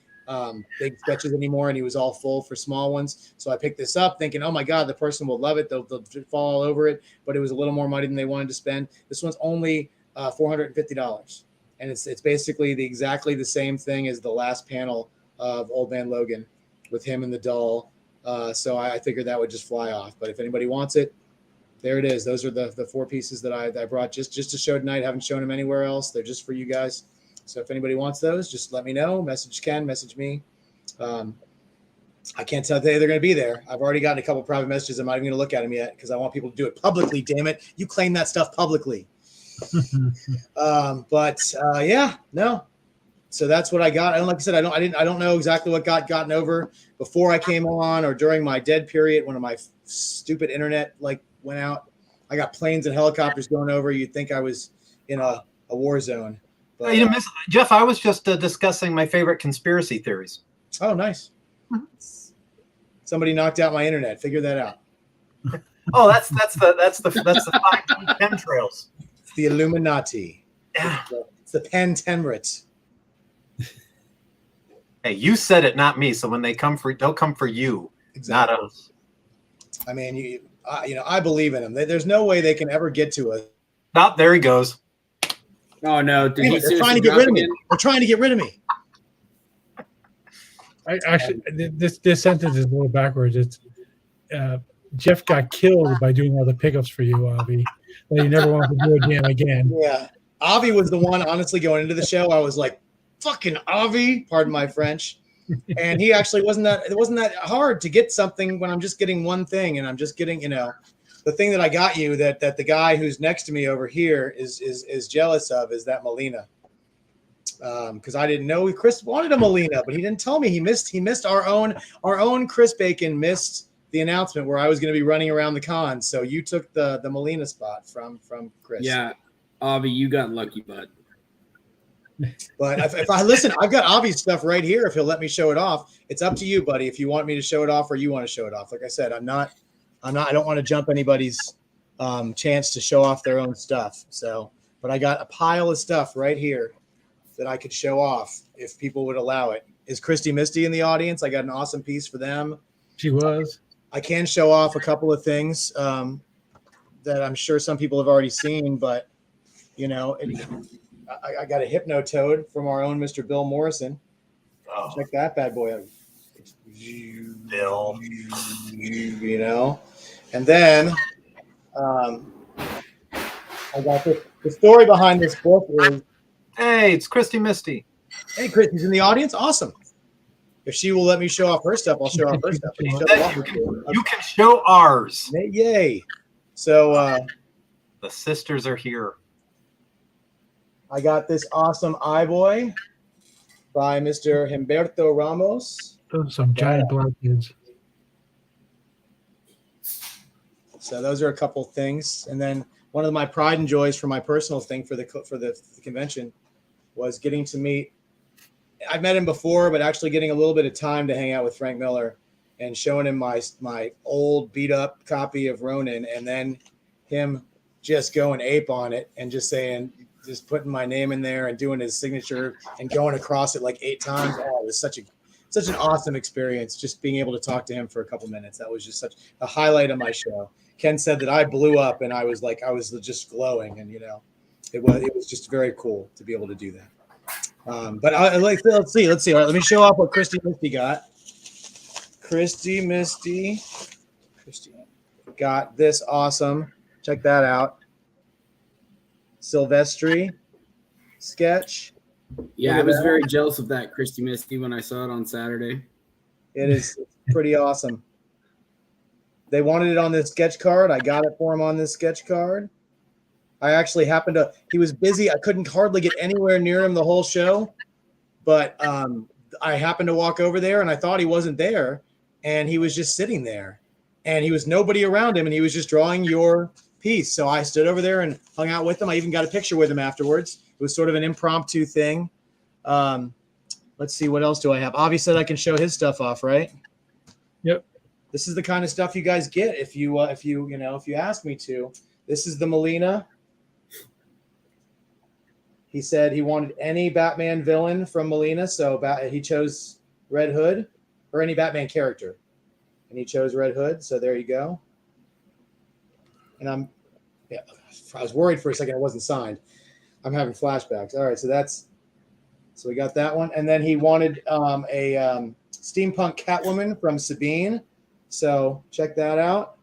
big sketches anymore, and he was all full for small ones. So I picked this up thinking, oh my God, the person will love it. They'll fall all over it. But it was a little more money than they wanted to spend. This one's only $450. And it's basically exactly the same thing as the last panel of Old Man Logan with him and the doll. So I figured that would just fly off. But if anybody wants it, there it is. Those are the 4 pieces that I brought just to show tonight. Haven't shown them anywhere else. They're just for you guys. So if anybody wants those, just let me know. Message Ken, message me. I can't tell they're going to be there. I've already gotten a couple private messages. I'm not even going to look at them yet because I want people to do it publicly. Damn it. You claim that stuff publicly. Yeah, no. So that's what I got. And like I said, I don't know exactly what got gotten over before I came on or during my dead period when my stupid internet went out. I got planes and helicopters going over. You'd think I was in a war zone. But, you didn't miss, Jeff. I was just discussing my favorite conspiracy theories. Oh, nice. Somebody knocked out my internet. Figure that out. Oh, that's the 5G chemtrails. It's the Illuminati. Yeah. It's the Pantemrit. Hey, you said it, not me. So when they'll come for you, Exactly. not us. I mean, I believe in them. There's no way they can ever get to us. Oh, there he goes. Oh no! They're trying to get rid of me. They're trying to get rid of me. This sentence is a little backwards. It's Jeff got killed by doing all the pickups for you, Avi. Well, you never want to do it again. Yeah, Avi was the one. Honestly, going into the show, I was like, "Fucking Avi," pardon my French. And he actually wasn't that hard to get something when I'm just getting one thing, and I'm just getting the thing that I got you that the guy who's next to me over here is jealous of is that Molina. Because I didn't know Chris wanted a Molina, but he didn't tell me he missed our own Chris Bacon missed the announcement where I was going to be running around the con. So you took the Molina spot from Chris. Yeah, Avi, you got lucky, bud. But if I listen, I've got Avi's stuff right here. If he'll let me show it off, it's up to you, buddy. If you want me to show it off or you want to show it off. Like I said, I don't want to jump anybody's chance to show off their own stuff. So, but I got a pile of stuff right here that I could show off if people would allow it. Is Christy Misty in the audience? I got an awesome piece for them. She was. I can show off a couple of things that I'm sure some people have already seen, but I got a Hypnotoad from our own Mr. Bill Morrison. Oh, Check that bad boy out. Bill. And then I got the story behind this book is, Hey, it's Christy Misty. hey, Christy's in the audience. Awesome. If she will let me show off her stuff, I'll show off her stuff. But she doesn't want me to. You can show ours. Yay. So The sisters are here. I got this awesome iBoy by Mr. Humberto Ramos. Those are some giant black kids. So those are a couple things. And then one of my pride and joys for my personal thing for the convention was getting to meet. I've met him before, but actually getting a little bit of time to hang out with Frank Miller and showing him my old beat up copy of Ronin, and then him just going ape on it and just putting my name in there and doing his signature and going across it like 8 times. Oh, it was such an awesome experience just being able to talk to him for a couple minutes. That was just such a highlight of my show. Ken said that I blew up and I was just glowing, and it was just very cool to be able to do that. But let's see. All right, let me show off what Christy Misty got. Christy Misty got this awesome. Check that out. Silvestri sketch. Yeah, I was very jealous of that Christy Misty when I saw it on Saturday. It is pretty awesome. They wanted it on this sketch card. I got it for him on this sketch card. I actually he was busy. I couldn't hardly get anywhere near him the whole show, but I happened to walk over there and I thought he wasn't there, and he was just sitting there, and he was nobody around him, and he was just drawing your piece. So I stood over there and hung out with him. I even got a picture with him afterwards. It was sort of an impromptu thing. Let's see, what else do I have? Avi said I can show his stuff off, right? Yep. This is the kind of stuff you guys get if you ask me to. This is the Molina. He said he wanted any Batman villain from Molina, so he chose Red Hood, or any Batman character, and he chose Red Hood. So there you go. And I was worried for a second it wasn't signed. I'm having flashbacks. All right, so we got that one, and then he wanted a steampunk Catwoman from Sabine. So check that out.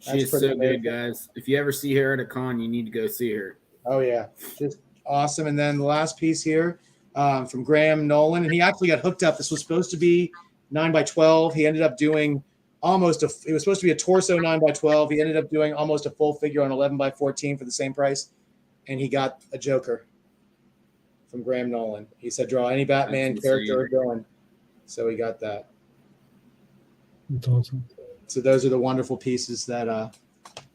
She is so good, guys. If you ever see her at a con, you need to go see her. Oh yeah, just awesome. And then the last piece here from Graham Nolan, and he actually got hooked up. This was supposed to be 9x12. He ended up doing almost it was supposed to be a torso 9x12. He ended up doing almost a full figure on 11x14 for the same price, and he got a Joker from Graham Nolan. He said, draw any Batman character or villain. So he got that. That's awesome. So those are the wonderful pieces that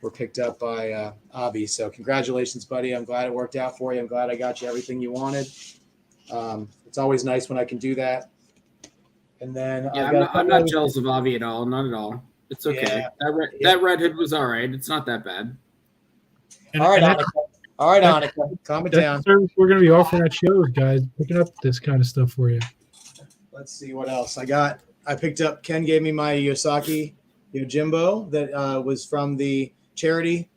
were picked up by Avi. So congratulations, buddy. I'm glad it worked out for you. I'm glad I got you everything you wanted. It's always nice when I can do that. And then I'm not jealous of Avi at all. Not at all. It's okay. Yeah. That redhead was all right. It's not that bad. All right, Annika. All right, Annika. Calm it down. We're going to be offering at shows, guys, picking up this kind of stuff for you. Let's see what else I got. I picked up. Ken gave me my Yosaki Yojimbo that was from the charity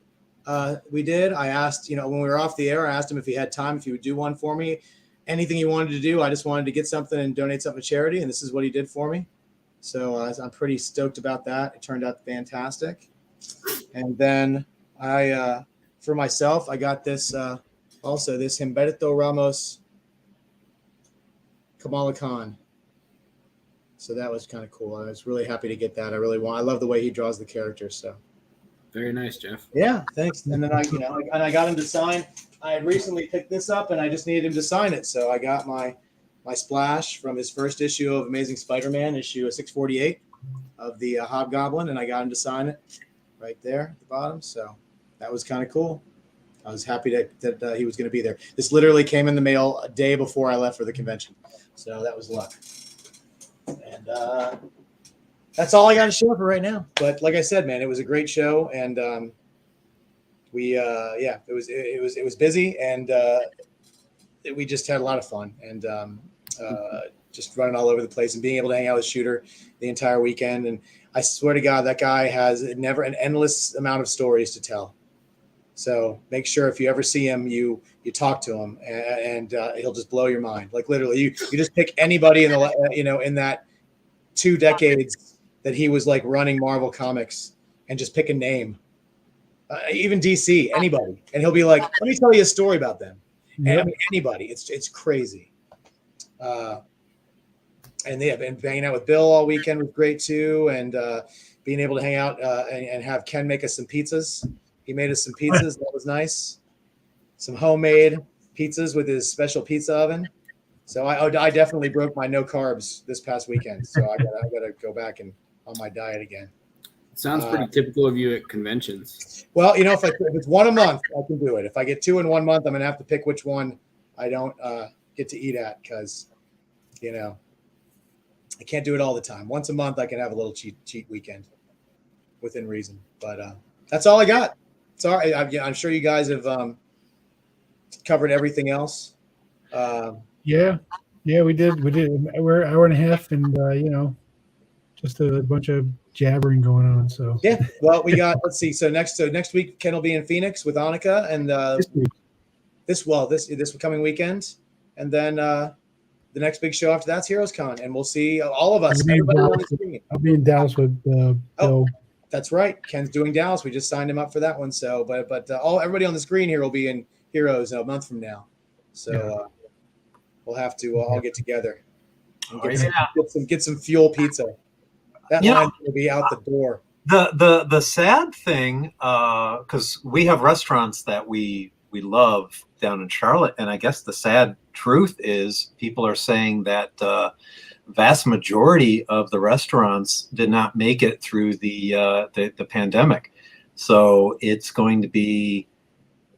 we did. I asked, when we were off the air, I asked him if he had time, if he would do one for me. Anything he wanted to do. I just wanted to get something and donate something to charity, and this is what he did for me. So I'm pretty stoked about that. It turned out fantastic. And then for myself, I got this also, this Humberto Ramos Kamala Khan. So that was kind of cool. I was really happy to get that. I love the way he draws the character. So very nice, Jeff. Yeah, thanks. And then I got him to sign. I had recently picked this up, and I just needed him to sign it. So I got my splash from his first issue of Amazing Spider-Man, issue 648 of the Hobgoblin, and I got him to sign it right there at the bottom. So that was kind of cool. I was happy that he was going to be there. This literally came in the mail a day before I left for the convention. So that was luck. And that's all I got to share for right now. But like I said, man, it was a great show, and it was busy, and we just had a lot of fun, and just running all over the place and being able to hang out with Shooter the entire weekend. And I swear to God, that guy has never an endless amount of stories to tell. So make sure if you ever see him, you talk to him, and he'll just blow your mind. Like literally, you just pick anybody in the in that 2 decades that he was like running Marvel Comics, and just pick a name, even DC, anybody, and he'll be like, "Let me tell you a story about them." Yep. And I mean, anybody, it's crazy. And they have been hanging out with Bill all weekend was great too, and being able to hang out and have Ken make us some pizzas. He made us some pizzas. That was nice. Some homemade pizzas with his special pizza oven. So I definitely broke my no carbs this past weekend. So I gotta go back and on my diet again. Sounds pretty typical of you at conventions. Well, if it's one a month, I can do it. If I get 2 in 1 month, I'm gonna have to pick which one I don't get to eat at, because I can't do it all the time. Once a month, I can have a little cheat weekend within reason. But that's all I got. Sorry, I'm sure you guys have covered everything else. Yeah, we did. We're an hour and a half, and just a bunch of jabbering going on. So yeah, well, we got. Let's see. So next week, Ken will be in Phoenix with Annika, and this coming weekend, and then the next big show after that's Heroes Con, and we'll see all of us. I'll be in Dallas with Bill. That's right. Ken's doing Dallas. We just signed him up for that one. So, but everybody on the screen here will be in Heroes a month from now. So we'll have to all get together and get some fuel pizza. That line will be out the door. The sad thing, because we have restaurants that we love down in Charlotte, and I guess the sad truth is people are saying that vast majority of the restaurants did not make it through the pandemic. So it's going to be,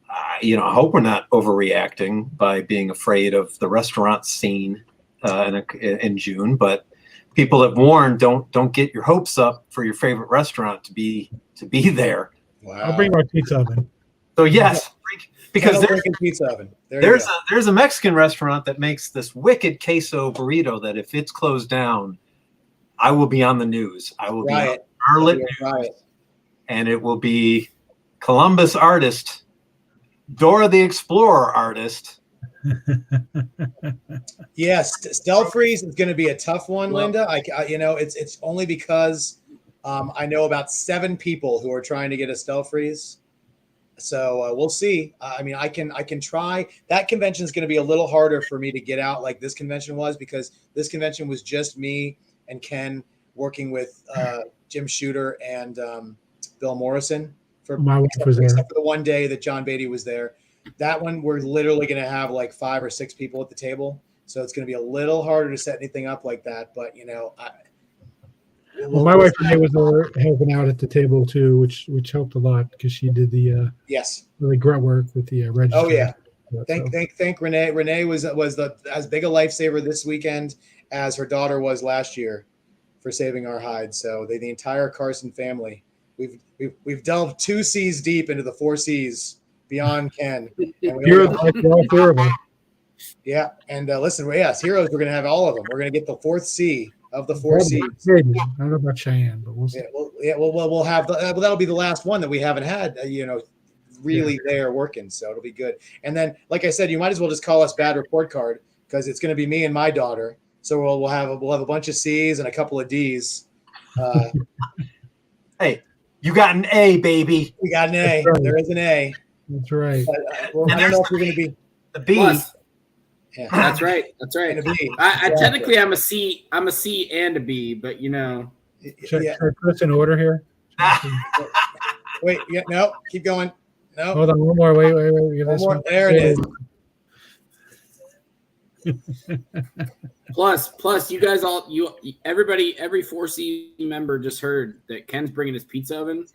I hope we're not overreacting by being afraid of the restaurant scene in June, but people have warned, don't get your hopes up for your favorite restaurant to be there. Wow. I'll bring my pizza oven. So yes, because pizza oven. There's a Mexican restaurant that makes this wicked queso burrito that if it's closed down, I will be on the news. I will be on Charlotte News, and it will be Columbus artist, Dora the Explorer artist, Yes, Stealth Freeze is going to be a tough one, Linda. It's only because I know about 7 people who are trying to get a Stealth Freeze. So we'll see. I mean, I can try. That convention is going to be a little harder for me to get out like this convention was, because this convention was just me and Ken working with Jim Shooter and Bill Morrison My wife was there. except for the one day that John Beatty was there. That one, we're literally going to have like 5 or 6 people at the table. So it's going to be a little harder to set anything up like that. But, Well, my wife Renee was there helping out at the table too, which helped a lot because she did the yes, really grunt work with the register. Oh yeah, thank Renee. Renee was as big a lifesaver this weekend as her daughter was last year for saving our hides. So the entire Carson family, we've delved 2 seas deep into the 4 seas beyond Ken. And Heroes, all 4 of them. Yeah, and listen, yes, heroes. We're going to have all of them. We're going to get the 4th sea of the 4 seas. Maybe. I don't know about Cheyenne, but we'll see. We'll have that'll be the last one that we haven't had. Really there working, so it'll be good. And then, like I said, you might as well just call us Bad Report Card, because it's going to be me and my daughter. So we'll have a bunch of C's and a couple of D's. Hey, you got an A, baby. We got an A. Right. There is an A. That's right. But, I don't know if you're going to be the B. Plus, yeah. that's right. That's right. And a B. I technically I'm a C and a B, but Should I put us in order here? Wait, no, keep going. No, Hold on, one more. Wait. one more. There it is. Plus, you guys everybody, every 4C member just heard that Ken's bringing his pizza oven,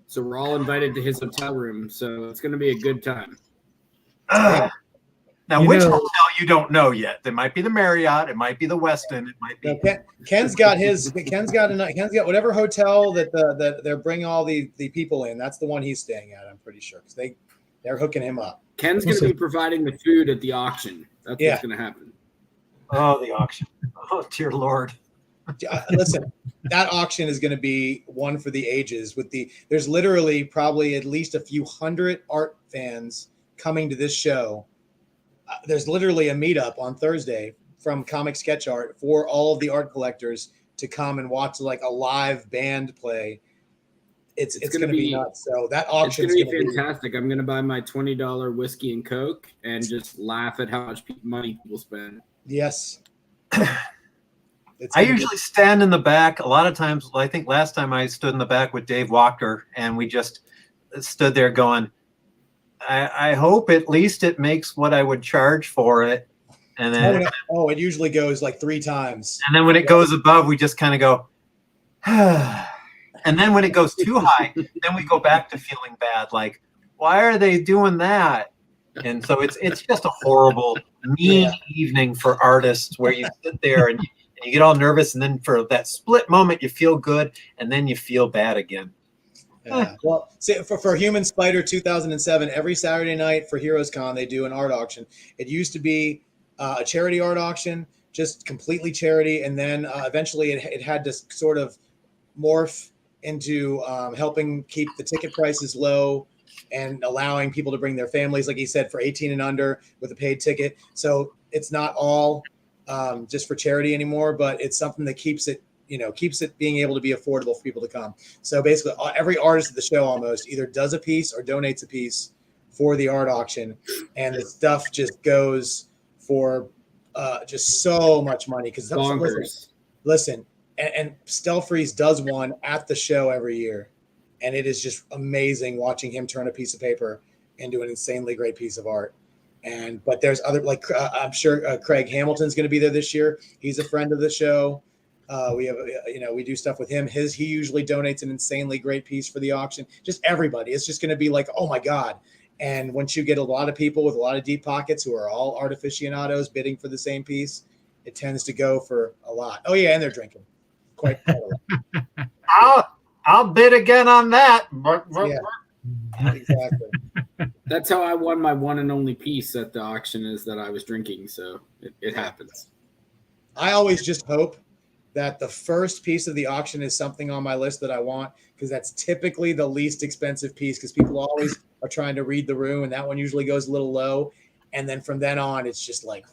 so we're all invited to his hotel room. So it's going to be a good time. Now, which hotel you don't know yet? It might be the Marriott. It might be the Westin. It might be. No, Ken's got whatever hotel that they're bringing all the people in. That's the one he's staying at. I'm pretty sure, because they're hooking him up. Ken's going to be providing the food at the auction. That's what's going to happen. Oh, the auction! Oh, dear Lord! Listen, that auction is going to be one for the ages. There's literally probably at least a few hundred art fans coming to this show. There's literally a meetup on Thursday from Comic Sketch Art for all of the art collectors to come and watch like a live band play. It's going to be nuts. So that auction is going to be fantastic. I'm going to buy my $20 whiskey and Coke and just laugh at how much money people spend. Yes. I usually stand in the back. A lot of times, I think last time I stood in the back with Dave Walker, and we just stood there going, I hope at least it makes what I would charge for it. And then it usually goes like 3 times. And then when it goes above, we just kind of go, and then when it goes too high, then we go back to feeling bad. Like, why are they doing that? And so it's just a horrible, mean evening for artists where you sit there and you get all nervous, and then for that split moment you feel good, and then you feel bad again. Well, see, for Human Spider 2007, every Saturday night for Heroes Con, they do an art auction. It used to be a charity art auction, just completely charity, and then eventually it had to sort of morph into helping keep the ticket prices low and allowing people to bring their families, like he said, for 18 and under with a paid ticket. So it's not all just for charity anymore, but it's something that keeps it being able to be affordable for people to come. So basically every artist at the show almost either does a piece or donates a piece for the art auction. And the stuff just goes for just so much money. Because listen, and Stealth Freeze does one at the show every year. And it is just amazing watching him turn a piece of paper into an insanely great piece of art. But there's other, like I'm sure Craig Hamilton's going to be there this year. He's a friend of the show. We have, we do stuff with him. He usually donates an insanely great piece for the auction. Just everybody. It's just going to be like, oh my God. And once you get a lot of people with a lot of deep pockets who are all art aficionados bidding for the same piece, it tends to go for a lot. Oh yeah, and they're drinking quite a lot. I'll bid again on that. Yeah, exactly. That's how I won my one and only piece at the auction, is that I was drinking. So it happens. I always just hope that the first piece of the auction is something on my list that I want, because that's typically the least expensive piece, because people always are trying to read the room, and that one usually goes a little low. And then from then on, it's just like,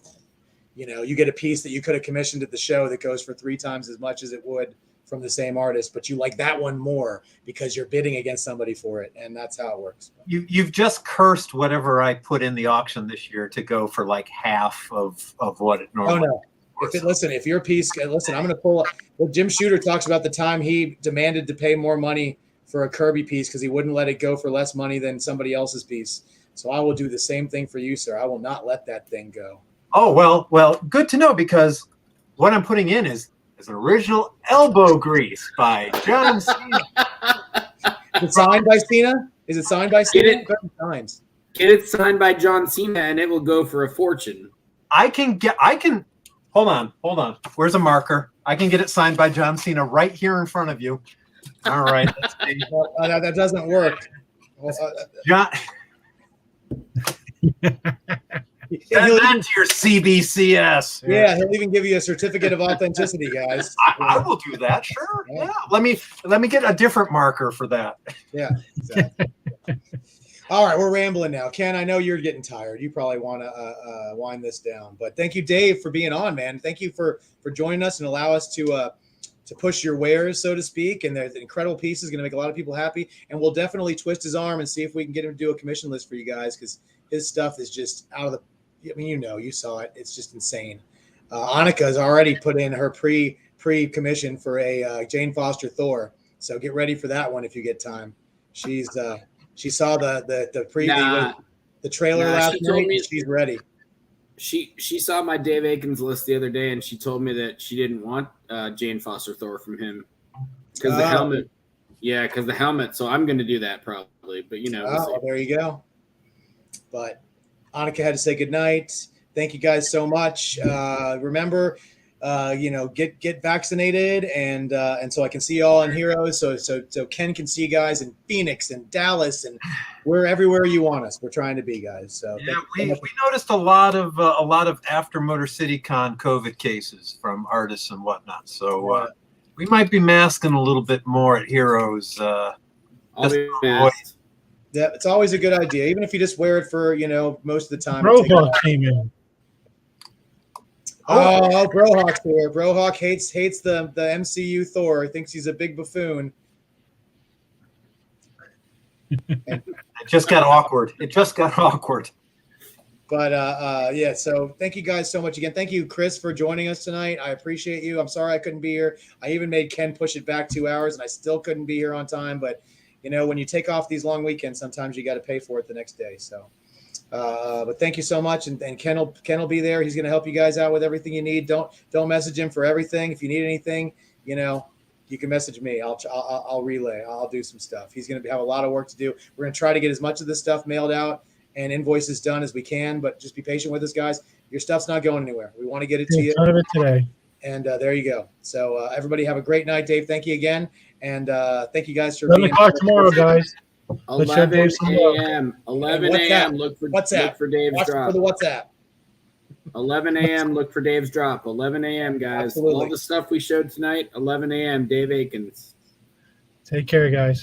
you get a piece that you could have commissioned at the show that goes for 3 times as much as it would from the same artist, but you like that one more because you're bidding against somebody for it, and that's how it works. You've just cursed whatever I put in the auction this year to go for like half of what it normally. Oh no! If your piece, I'm going to pull up. Well, Jim Shooter talks about the time he demanded to pay more money for a Kirby piece because he wouldn't let it go for less money than somebody else's piece. So I will do the same thing for you, sir. I will not let that thing go. Oh well, good to know, because what I'm putting in is an original elbow grease by John Cena. Is it signed by Cena? Is it signed by Cena? Get it signed by John Cena, and it will go for a fortune. I can hold on. Where's a marker? I can get it signed by John Cena right here in front of you. All right. Let's see. That doesn't work. John. Send that to your CBCS. Yeah, he'll even give you a certificate of authenticity, guys. I will do that. Sure. Yeah. Let me get a different marker for that. Yeah. Exactly. All right, we're rambling now. Ken, I know you're getting tired. You probably want to wind this down. But thank you, Dave, for being on, man. Thank you for joining us and allow us to push your wares, so to speak. And the incredible piece is going to make a lot of people happy. And we'll definitely twist his arm and see if we can get him to do a commission list for you guys, because his stuff is just out of the. I mean, you saw it. It's just insane. Annika has already put in her pre-commission for a Jane Foster Thor. So get ready for that one if you get time. She saw the trailer last night. She's ready. She saw my Dave Aikens list the other day, and she told me that she didn't want Jane Foster Thor from him because the helmet. Yeah, because the helmet. So I'm going to do that probably. But we'll there you go. But Annika had to say goodnight. Thank you guys so much. Remember, get vaccinated, and so I can see you all in Heroes. So Ken can see you guys in Phoenix and Dallas, and we're everywhere you want us. We're trying to be, guys. So yeah, we noticed a lot of after Motor City Con COVID cases from artists and whatnot. So we might be masking a little bit more at Heroes. Yeah, it's always a good idea, even if you just wear it for most of the time. Brohawk came in. Oh, Brohawk's here. Brohawk hates the MCU Thor. Thinks he's a big buffoon. It just got awkward. But yeah, so thank you guys so much again. Thank you, Chris, for joining us tonight. I appreciate you. I'm sorry I couldn't be here. I even made Ken push it back 2 hours, and I still couldn't be here on time. But when you take off these long weekends, sometimes you got to pay for it the next day. So, but thank you so much. And Ken will be there. He's going to help you guys out with everything you need. Don't message him for everything. If you need anything, you can message me. I'll relay. I'll do some stuff. He's going to have a lot of work to do. We're going to try to get as much of this stuff mailed out and invoices done as we can, but just be patient with us, guys. Your stuff's not going anywhere. We want to get it to you. Ton of it today. And there you go. So everybody have a great night, Dave. Thank you again. And thank you guys for 11 o'clock tomorrow, guys. 11 a.m. 11 a.m. Look for Dave's drop. For the WhatsApp. 11 a.m. Look for Dave's drop. 11 a.m. guys. Absolutely. All the stuff we showed tonight. 11 a.m. Dave Aikens. Take care, guys.